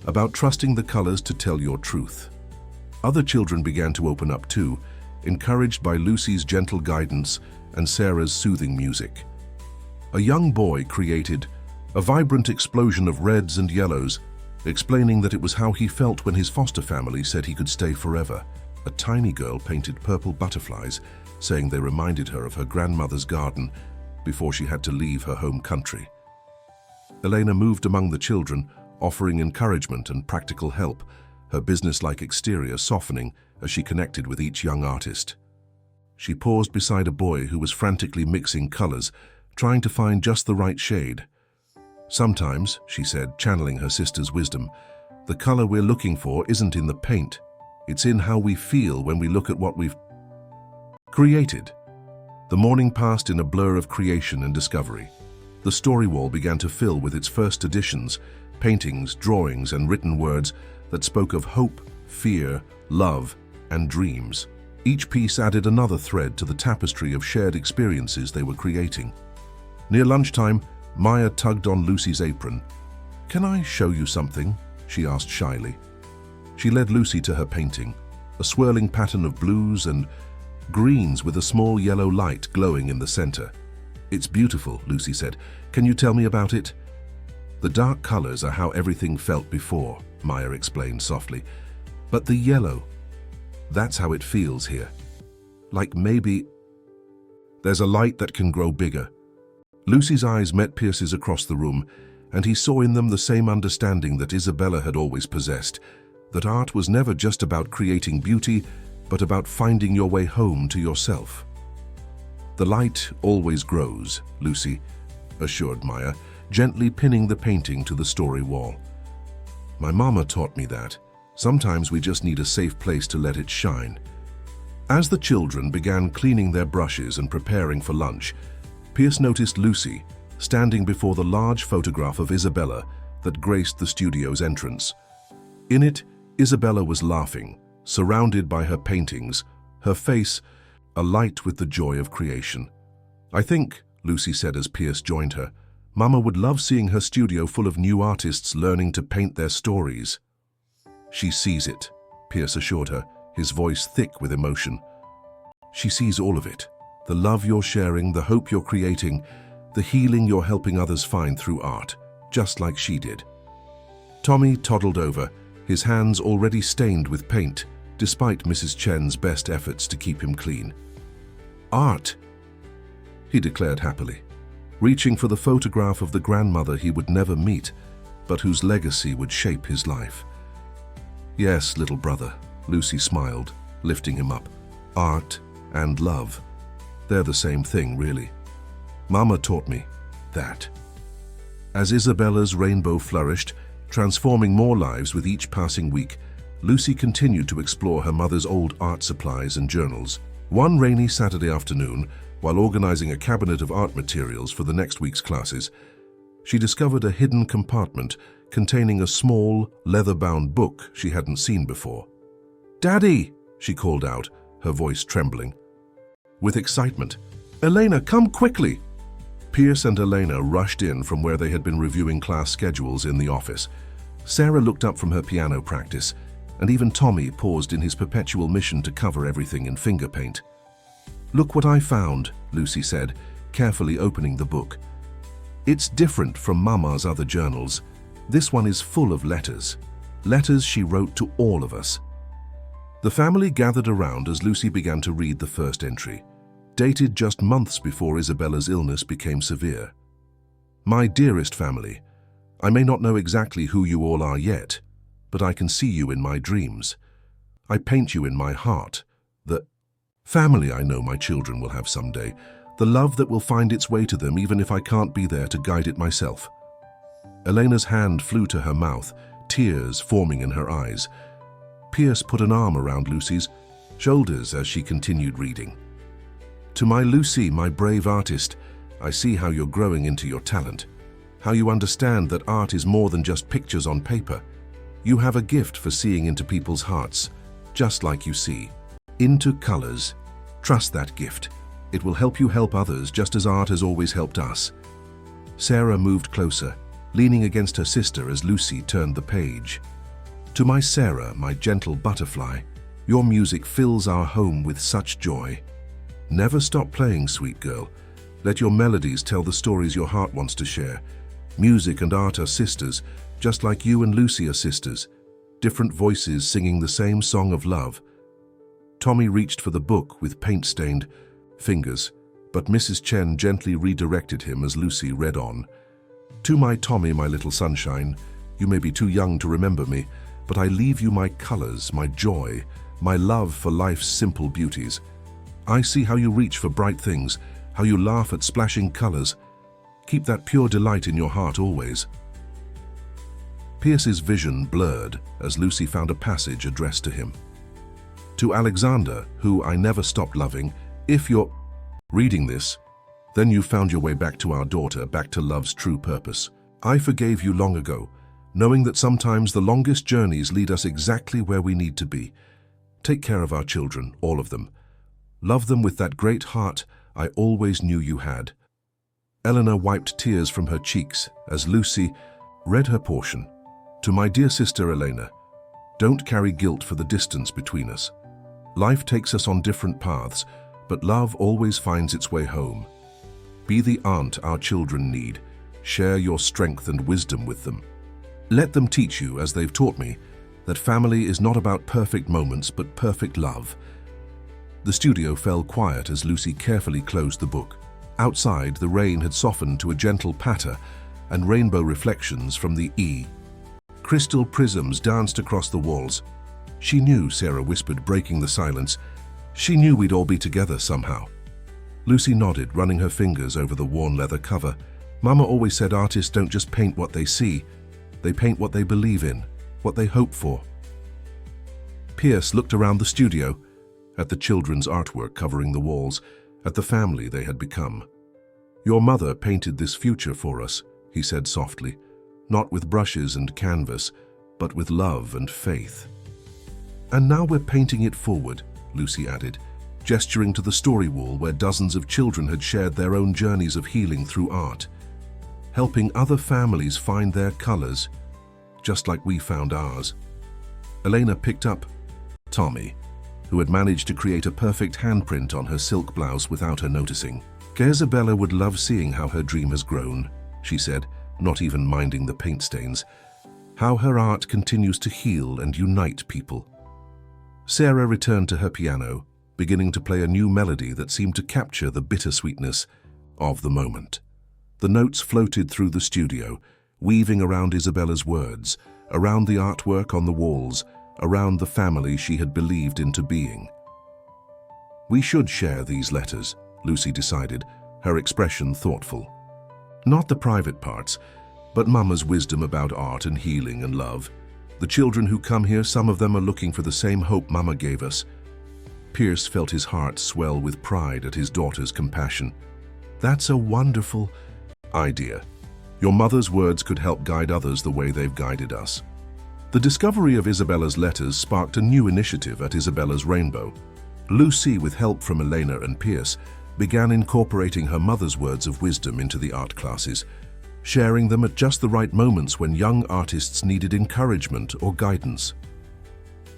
about trusting the colors to tell your truth. Other children began to open up too, encouraged by Lucy's gentle guidance and Sarah's soothing music. A young boy created a vibrant explosion of reds and yellows, explaining that it was how he felt when his foster family said he could stay forever. A tiny girl painted purple butterflies, saying they reminded her of her grandmother's garden before she had to leave her home country. Elena moved among the children, offering encouragement and practical help, her businesslike exterior softening as she connected with each young artist. She paused beside a boy who was frantically mixing colors, trying to find just the right shade. "Sometimes," she said, channeling her sister's wisdom, The color we're looking for isn't in the paint. It's in how we feel when we look at what we've created. The morning passed in a blur of creation and discovery. The story wall began to fill with its first editions, paintings, drawings, and written words that spoke of hope, fear, love, and dreams. Each piece added another thread to the tapestry of shared experiences they were creating. Near lunchtime, Maya tugged on Lucy's apron. "Can I show you something?" she asked shyly. She led Lucy to her painting, a swirling pattern of blues and greens with a small yellow light glowing in the center. "It's beautiful," Lucy said. "Can you tell me about it?" "The dark colors are how everything felt before," Maya explained softly. "But the yellow, that's how it feels here. Like maybe there's a light that can grow bigger." Lucy's eyes met Pierce's across the room, and he saw in them the same understanding that Isabella had always possessed, that art was never just about creating beauty, but about finding your way home to yourself. "The light always grows," Lucy assured Maya, gently pinning the painting to the story wall. "My mama taught me that. Sometimes we just need a safe place to let it shine." As the children began cleaning their brushes and preparing for lunch, Pierce noticed Lucy standing before the large photograph of Isabella that graced the studio's entrance. In it, Isabella was laughing, surrounded by her paintings, her face alight with the joy of creation. "I think," Lucy said as Pierce joined her, "Mama would love seeing her studio full of new artists learning to paint their stories." "She sees it," Pierce assured her, his voice thick with emotion. "She sees all of it. The love you're sharing, the hope you're creating, the healing you're helping others find through art, just like she did." Tommy toddled over, his hands already stained with paint, despite Mrs. Chen's best efforts to keep him clean. "Art," he declared happily, reaching for the photograph of the grandmother he would never meet, but whose legacy would shape his life. "Yes, little brother," Lucy smiled, lifting him up. "Art and love. They're the same thing, really. Mama taught me that." As Isabella's rainbow flourished, transforming more lives with each passing week, Lucy continued to explore her mother's old art supplies and journals. One rainy Saturday afternoon, while organizing a cabinet of art materials for the next week's classes, she discovered a hidden compartment containing a small, leather-bound book she hadn't seen before. "Daddy!" she called out, her voice trembling with excitement. "Elena, come quickly!" Pierce and Elena rushed in from where they had been reviewing class schedules in the office. Sarah looked up from her piano practice, and even Tommy paused in his perpetual mission to cover everything in finger paint. "Look what I found," Lucy said, carefully opening the book. "It's different from Mama's other journals. This one is full of letters. Letters she wrote to all of us." The family gathered around as Lucy began to read the first entry, dated just months before Isabella's illness became severe. "My dearest family, I may not know exactly who you all are yet, but I can see you in my dreams. I paint you in my heart. The family I know my children will have someday, the love that will find its way to them even if I can't be there to guide it myself." Elena's hand flew to her mouth, tears forming in her eyes. Pierce put an arm around Lucy's shoulders as she continued reading. "To my Lucy, my brave artist, I see how you're growing into your talent, how you understand that art is more than just pictures on paper. You have a gift for seeing into people's hearts, just like you see into colors. Trust that gift. It will help you help others just as art has always helped us." Sarah moved closer, leaning against her sister as Lucy turned the page. "To my Sarah, my gentle butterfly, your music fills our home with such joy. Never stop playing, sweet girl. Let your melodies tell the stories your heart wants to share. Music and art are sisters, just like you and Lucy are sisters. Different voices singing the same song of love." Tommy reached for the book with paint-stained fingers, but Mrs. Chen gently redirected him as Lucy read on. "To my Tommy, my little sunshine, you may be too young to remember me, but I leave you my colors, my joy, my love for life's simple beauties. I see how you reach for bright things, how you laugh at splashing colors. Keep that pure delight in your heart always." Pierce's vision blurred as Lucy found a passage addressed to him. To Alexander, who I never stopped loving, if you're reading this, then you found your way back to our daughter, back to love's true purpose. I forgave you long ago, knowing that sometimes the longest journeys lead us exactly where we need to be. Take care of our children, all of them. Love them with that great heart I always knew you had. Eleanor wiped tears from her cheeks as Lucy read her portion. To my dear sister Elena, don't carry guilt for the distance between us. Life takes us on different paths, but love always finds its way home. Be the aunt our children need. Share your strength and wisdom with them. Let them teach you, as they've taught me, that family is not about perfect moments but perfect love. The studio fell quiet as Lucy carefully closed the book. Outside, the rain had softened to a gentle patter and rainbow reflections from the crystal prisms danced across the walls. She knew, Sarah whispered, breaking the silence. She knew we'd all be together somehow. Lucy nodded, running her fingers over the worn leather cover. Mama always said artists don't just paint what they see, they paint what they believe in, what they hope for. Pierce looked around the studio, at the children's artwork covering the walls, at the family they had become. Your mother painted this future for us, he said softly, not with brushes and canvas, but with love and faith. And now we're painting it forward, Lucy added, gesturing to the story wall where dozens of children had shared their own journeys of healing through art, helping other families find their colors, just like we found ours. Elena picked up Tommy, who had managed to create a perfect handprint on her silk blouse without her noticing. Isabella would love seeing how her dream has grown, she said, not even minding the paint stains. How her art continues to heal and unite people. Sarah returned to her piano, beginning to play a new melody that seemed to capture the bittersweetness of the moment. The notes floated through the studio, weaving around Isabella's words, around the artwork on the walls, around the family she had believed into being. We should share these letters, Lucy decided, her expression thoughtful. Not the private parts, but Mama's wisdom about art and healing and love. The children who come here, some of them are looking for the same hope Mama gave us. Pierce felt his heart swell with pride at his daughter's compassion. That's a wonderful idea. Your mother's words could help guide others the way they've guided us. The discovery of Isabella's letters sparked a new initiative at Isabella's Rainbow. Lucy, with help from Elena and Pierce, began incorporating her mother's words of wisdom into the art classes, sharing them at just the right moments when young artists needed encouragement or guidance.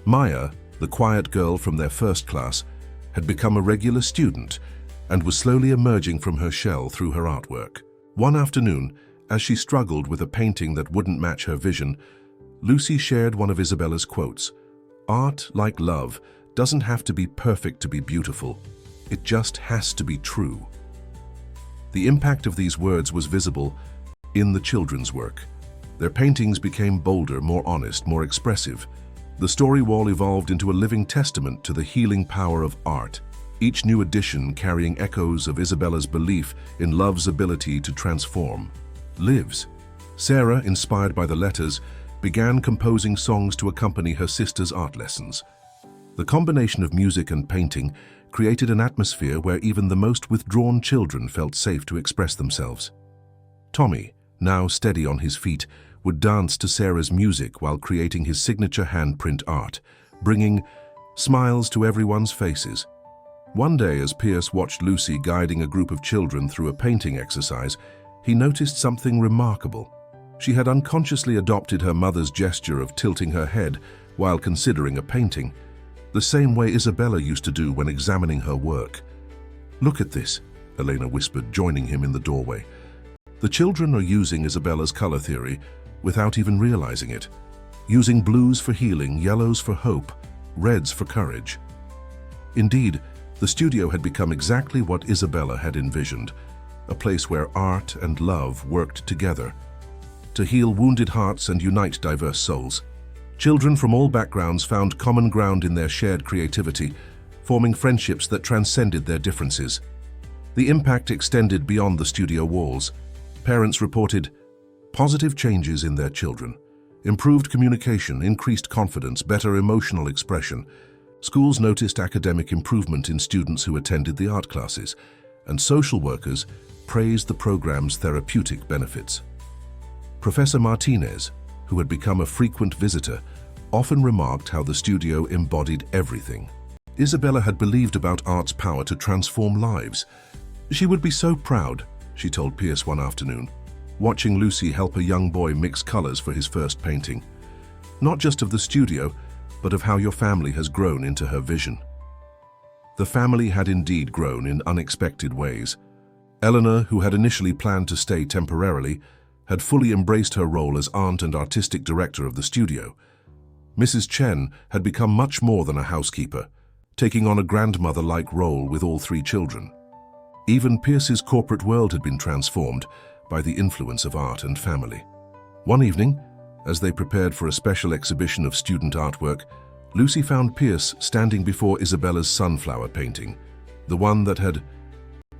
Maya, the quiet girl from their first class, had become a regular student and was slowly emerging from her shell through her artwork. One afternoon, as she struggled with a painting that wouldn't match her vision, Lucy shared one of Isabella's quotes. Art, like love, doesn't have to be perfect to be beautiful. It just has to be true. The impact of these words was visible in the children's work. Their paintings became bolder, more honest, more expressive. The story wall evolved into a living testament to the healing power of art, each new edition carrying echoes of Isabella's belief in love's ability to transform. Lives. Sarah, inspired by the letters, began composing songs to accompany her sister's art lessons. The combination of music and painting created an atmosphere where even the most withdrawn children felt safe to express themselves. Tommy, now steady on his feet, would dance to Sarah's music while creating his signature handprint art, bringing smiles to everyone's faces. One day, as Pierce watched Lucy guiding a group of children through a painting exercise, he noticed something remarkable. She had unconsciously adopted her mother's gesture of tilting her head while considering a painting, the same way Isabella used to do when examining her work. Look at this, Elena whispered, joining him in the doorway. The children are using Isabella's color theory without even realizing it, using blues for healing, yellows for hope, reds for courage. Indeed, the studio had become exactly what Isabella had envisioned, a place where art and love worked together to heal wounded hearts and unite diverse souls. Children from all backgrounds found common ground in their shared creativity, forming friendships that transcended their differences. The impact extended beyond the studio walls. Parents reported positive changes in their children, Improved communication, increased confidence, better emotional expression. Schools noticed academic improvement in students who attended the art classes, and social workers praised the program's therapeutic benefits. Professor Martinez, who had become a frequent visitor, often remarked how the studio embodied everything. Isabella had believed about art's power to transform lives. She would be so proud, she told Pierce one afternoon, watching Lucy help a young boy mix colors for his first painting. Not just of the studio, but of how your family has grown into her vision. The family had indeed grown in unexpected ways. Eleanor, who had initially planned to stay temporarily, had fully embraced her role as aunt and artistic director of the studio. Mrs. Chen had become much more than a housekeeper, taking on a grandmother-like role with all three children. Even Pierce's corporate world had been transformed by the influence of art and family. One evening, as they prepared for a special exhibition of student artwork, Lucy found Pierce standing before Isabella's sunflower painting, the one that had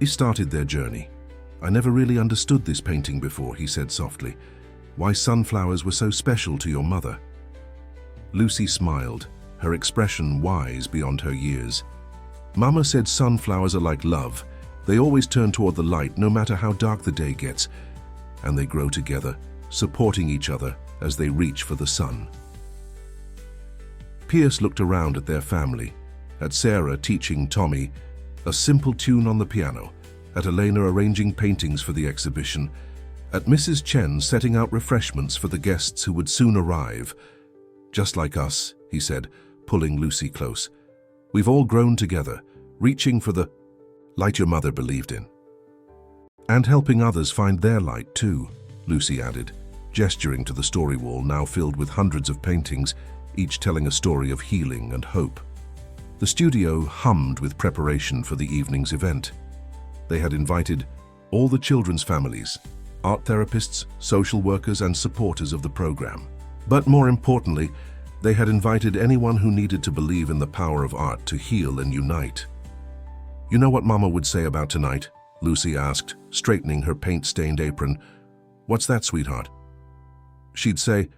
started their journey. "I never really understood this painting before," he said softly. "Why sunflowers were so special to your mother." Lucy smiled, her expression wise beyond her years. "Mama said sunflowers are like love. They always turn toward the light no matter how dark the day gets, and they grow together, supporting each other as they reach for the sun." Pierce looked around at their family, at Sarah teaching Tommy a simple tune on the piano, at Elena arranging paintings for the exhibition, at Mrs. Chen setting out refreshments for the guests who would soon arrive. "Just like us," he said, pulling Lucy close. "We've all grown together, reaching for the light your mother believed in. And helping others find their light too," Lucy added, gesturing to the story wall now filled with hundreds of paintings, each telling a story of healing and hope. The studio hummed with preparation for the evening's event. They had invited all the children's families, art therapists, social workers, and supporters of the program. But more importantly, they had invited anyone who needed to believe in the power of art to heal and unite. "You know what Mama would say about tonight?" Lucy asked, straightening her paint-stained apron. "What's that, sweetheart?" "She'd say,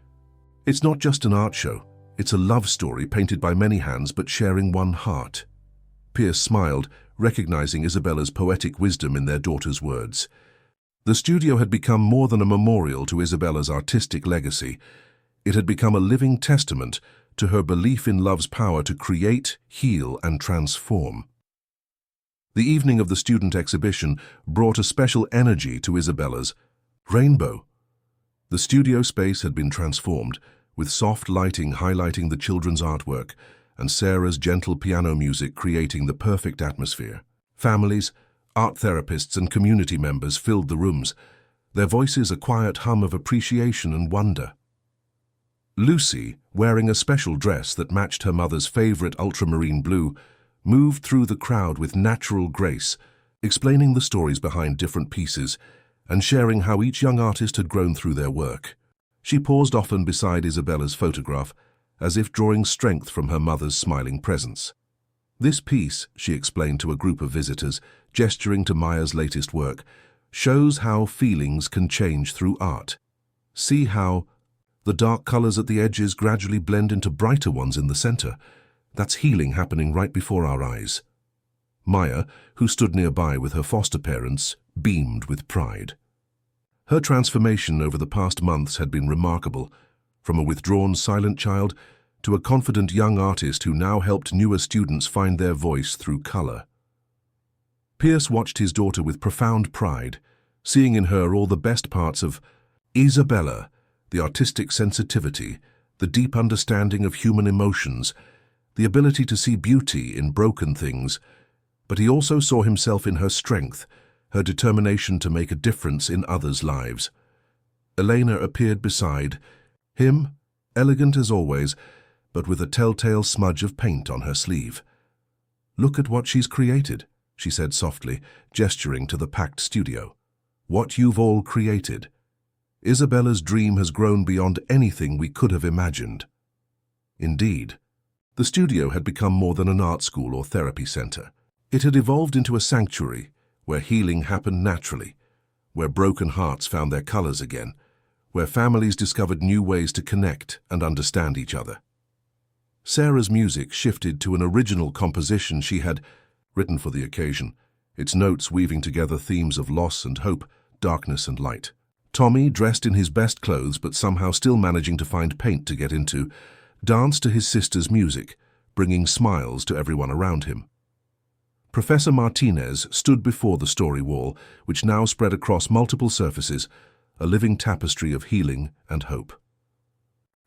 it's not just an art show. It's a love story painted by many hands but sharing one heart." Pierce smiled, recognizing Isabella's poetic wisdom in their daughter's words. The studio had become more than a memorial to Isabella's artistic legacy. It had become a living testament to her belief in love's power to create, heal, and transform. The evening of the student exhibition brought a special energy to Isabella's rainbow. The studio space had been transformed, with soft lighting highlighting the children's artwork and Sarah's gentle piano music creating the perfect atmosphere. Families, art therapists, and community members filled the rooms, their voices a quiet hum of appreciation and wonder. Lucy, wearing a special dress that matched her mother's favorite ultramarine blue, moved through the crowd with natural grace, explaining the stories behind different pieces and sharing how each young artist had grown through their work. She paused often beside Isabella's photograph, as if drawing strength from her mother's smiling presence. "This piece," she explained to a group of visitors, gesturing to Maya's latest work, "shows how feelings can change through art. See how the dark colors at the edges gradually blend into brighter ones in the center. That's healing happening right before our eyes." Maya, who stood nearby with her foster parents, beamed with pride. Her transformation over the past months had been remarkable, from a withdrawn, silent child to a confident young artist who now helped newer students find their voice through color. Pierce watched his daughter with profound pride, seeing in her all the best parts of Isabella, the artistic sensitivity, the deep understanding of human emotions, the ability to see beauty in broken things, but he also saw himself in her strength, her determination to make a difference in others' lives. Elena appeared beside him, elegant as always, but with a telltale smudge of paint on her sleeve. "Look at what she's created," she said softly, gesturing to the packed studio. "What you've all created. Isabella's dream has grown beyond anything we could have imagined." Indeed, the studio had become more than an art school or therapy center. It had evolved into a sanctuary where healing happened naturally, where broken hearts found their colors again, where families discovered new ways to connect and understand each other. Sarah's music shifted to an original composition she had written for the occasion, its notes weaving together themes of loss and hope, darkness and light. Tommy, dressed in his best clothes but somehow still managing to find paint to get into, danced to his sister's music, bringing smiles to everyone around him. Professor Martinez stood before the story wall, which now spread across multiple surfaces, a living tapestry of healing and hope.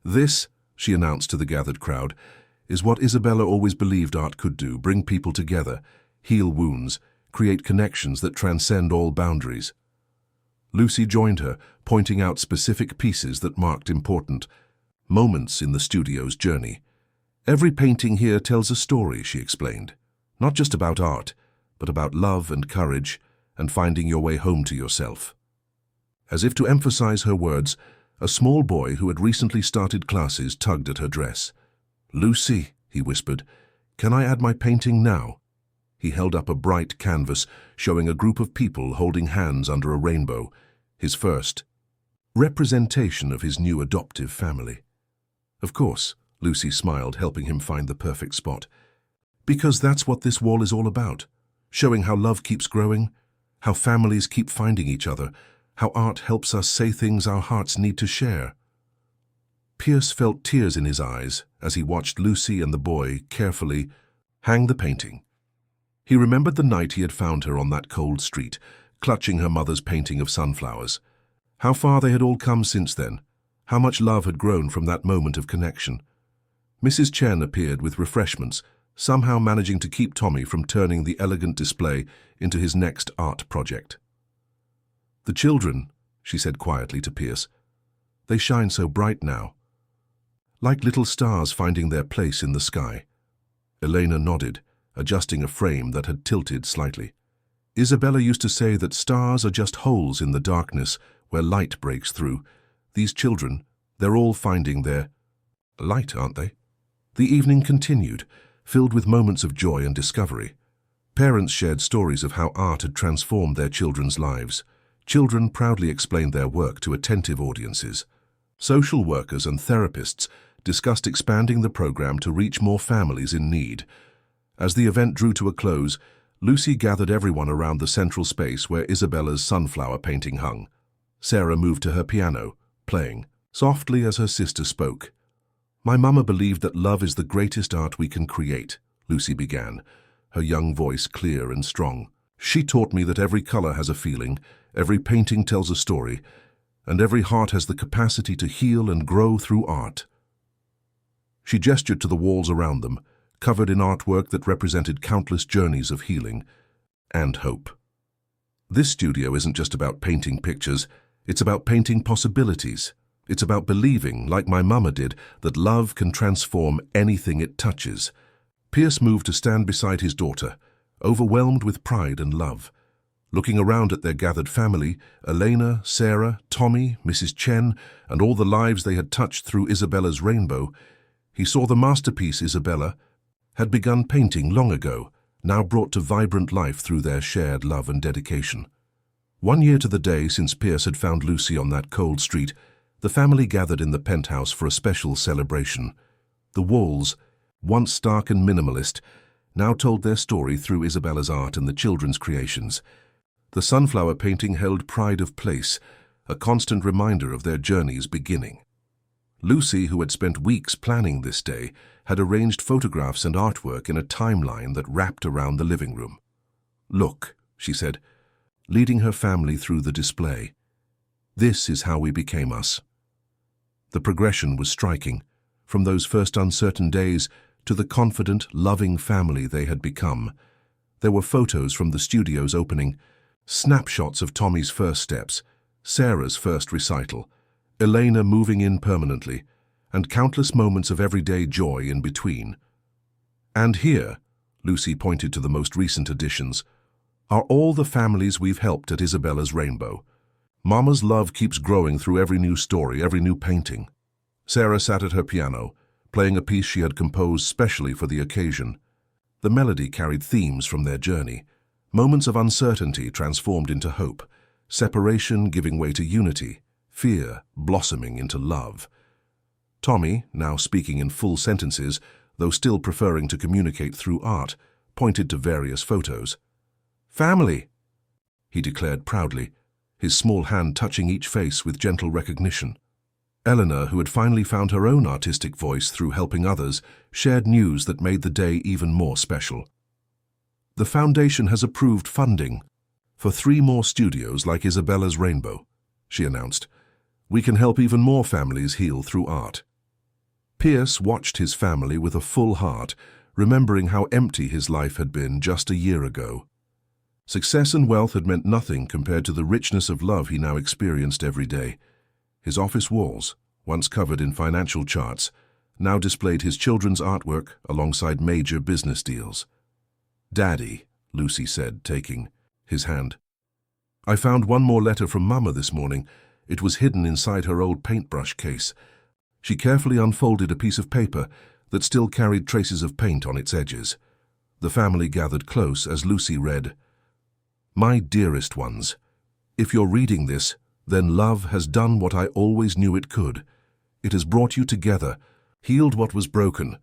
"This," she announced to the gathered crowd, "is what Isabella always believed art could do: bring people together, heal wounds, create connections that transcend all boundaries." Lucy joined her, pointing out specific pieces that marked important moments in the studio's journey. "Every painting here tells a story," she explained. "Not just about art, but about love and courage and finding your way home to yourself." As if to emphasize her words, a small boy who had recently started classes tugged at her dress. "Lucy," he whispered, "can I add my painting now?" He held up a bright canvas showing a group of people holding hands under a rainbow, his first representation of his new adoptive family. "Of course," Lucy smiled, helping him find the perfect spot. "Because that's what this wall is all about, showing how love keeps growing, how families keep finding each other, how art helps us say things our hearts need to share." Pierce felt tears in his eyes as he watched Lucy and the boy carefully hang the painting. He remembered the night he had found her on that cold street, clutching her mother's painting of sunflowers. How far they had all come since then, how much love had grown from that moment of connection. Mrs. Chen appeared with refreshments, somehow managing to keep Tommy from turning the elegant display into his next art project. "The children," she said quietly to Pierce, "they shine so bright now, like little stars finding their place in the sky." Elena nodded, adjusting a frame that had tilted slightly. "Isabella used to say that stars are just holes in the darkness where light breaks through. These children, they're all finding their light, aren't they?" The evening continued, filled with moments of joy and discovery. Parents shared stories of how art had transformed their children's lives. Children proudly explained their work to attentive audiences. Social workers and therapists discussed expanding the program to reach more families in need. As the event drew to a close, Lucy gathered everyone around the central space where Isabella's sunflower painting hung. Sarah moved to her piano, playing softly as her sister spoke. "My mama believed that love is the greatest art we can create," Lucy began, her young voice clear and strong. "She taught me that every color has a feeling, every painting tells a story, and every heart has the capacity to heal and grow through art." She gestured to the walls around them, covered in artwork that represented countless journeys of healing and hope. "This studio isn't just about painting pictures, it's about painting possibilities. It's about believing, like my mama did, that love can transform anything it touches." Pierce moved to stand beside his daughter, overwhelmed with pride and love. Looking around at their gathered family, Elena, Sarah, Tommy, Mrs. Chen, and all the lives they had touched through Isabella's rainbow, he saw the masterpiece Isabella had begun painting long ago, now brought to vibrant life through their shared love and dedication. 1 year to the day since Pierce had found Lucy on that cold street, the family gathered in the penthouse for a special celebration. The walls, once stark and minimalist, now told their story through Isabella's art and the children's creations. The sunflower painting held pride of place, a constant reminder of their journey's beginning. Lucy, who had spent weeks planning this day, had arranged photographs and artwork in a timeline that wrapped around the living room. "Look," she said, leading her family through the display. "This is how we became us." The progression was striking, from those first uncertain days to the confident, loving family they had become. There were photos from the studio's opening, snapshots of Tommy's first steps, Sarah's first recital, Elena moving in permanently, and countless moments of everyday joy in between. "And here," Lucy pointed to the most recent additions, "are all the families we've helped at Isabella's Rainbow. Mama's love keeps growing through every new story, every new painting." Sarah sat at her piano, playing a piece she had composed specially for the occasion. The melody carried themes from their journey, moments of uncertainty transformed into hope, separation giving way to unity, fear blossoming into love. Tommy, now speaking in full sentences, though still preferring to communicate through art, pointed to various photos. "Family," he declared proudly, his small hand touching each face with gentle recognition. Eleanor, who had finally found her own artistic voice through helping others, shared news that made the day even more special. "The foundation has approved funding for 3 more studios like Isabella's Rainbow," she announced. "We can help even more families heal through art." Pierce watched his family with a full heart, remembering how empty his life had been just a year ago. Success and wealth had meant nothing compared to the richness of love he now experienced every day. His office walls, once covered in financial charts, now displayed his children's artwork alongside major business deals. "Daddy," Lucy said, taking his hand. "I found one more letter from Mama this morning. It was hidden inside her old paintbrush case." She carefully unfolded a piece of paper that still carried traces of paint on its edges. The family gathered close as Lucy read, "My dearest ones, if you're reading this, then love has done what I always knew it could. It has brought you together, healed what was broken,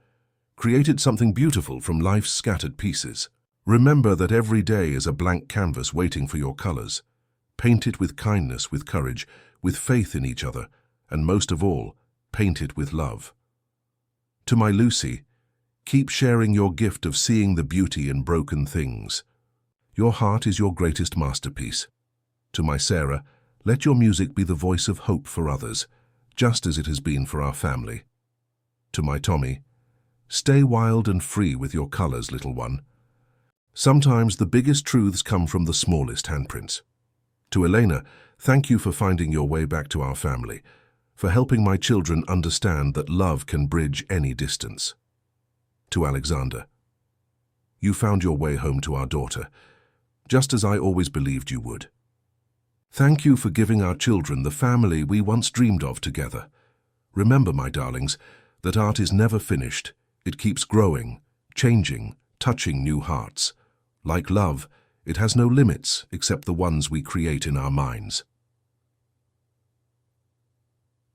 created something beautiful from life's scattered pieces. Remember that every day is a blank canvas waiting for your colors. Paint it with kindness, with courage, with faith in each other, and most of all, paint it with love. To my Lucy, keep sharing your gift of seeing the beauty in broken things. Your heart is your greatest masterpiece. To my Sarah, let your music be the voice of hope for others, just as it has been for our family. To my Tommy, stay wild and free with your colors, little one. Sometimes the biggest truths come from the smallest handprints. To Elena, thank you for finding your way back to our family, for helping my children understand that love can bridge any distance. To Alexander, you found your way home to our daughter, just as I always believed you would. Thank you for giving our children the family we once dreamed of together. Remember, my darlings, that art is never finished. It keeps growing, changing, touching new hearts. Like love, it has no limits except the ones we create in our minds.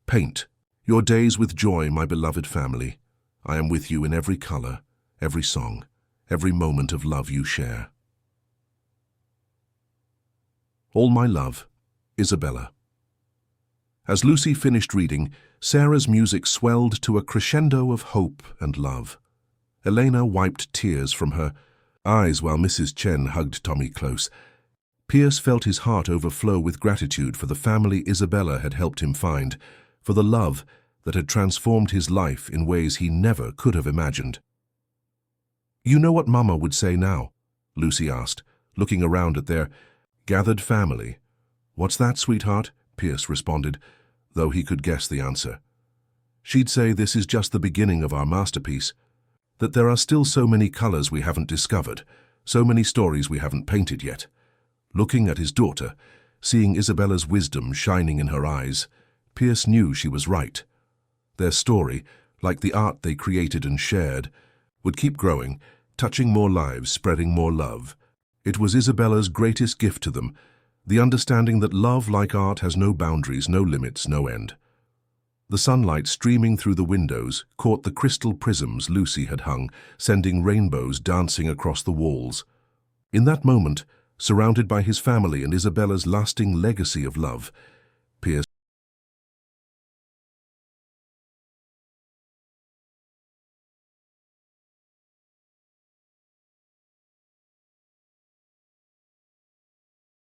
Paint your days with joy, my beloved family. I am with you in every color, every song, every moment of love you share. All my love, Isabella. As Lucy finished reading, Sarah's music swelled to a crescendo of hope and love. Elena wiped tears from her eyes while Mrs. Chen hugged Tommy close. Pierce felt his heart overflow with gratitude for the family Isabella had helped him find, for the love that had transformed his life in ways he never could have imagined. "You know what Mama would say now?" Lucy asked, looking around at their gathered family. "What's that, sweetheart?" Pierce responded, though he could guess the answer. "She'd say this is just the beginning of our masterpiece, that there are still so many colors we haven't discovered, so many stories we haven't painted yet." Looking at his daughter, seeing Isabella's wisdom shining in her eyes, Pierce knew she was right. Their story, like the art they created and shared, would keep growing, touching more lives, spreading more love. It was Isabella's greatest gift to them, the understanding that love, like art, has no boundaries, no limits, no end. The sunlight streaming through the windows caught the crystal prisms Lucy had hung, sending rainbows dancing across the walls. In that moment, surrounded by his family and Isabella's lasting legacy of love,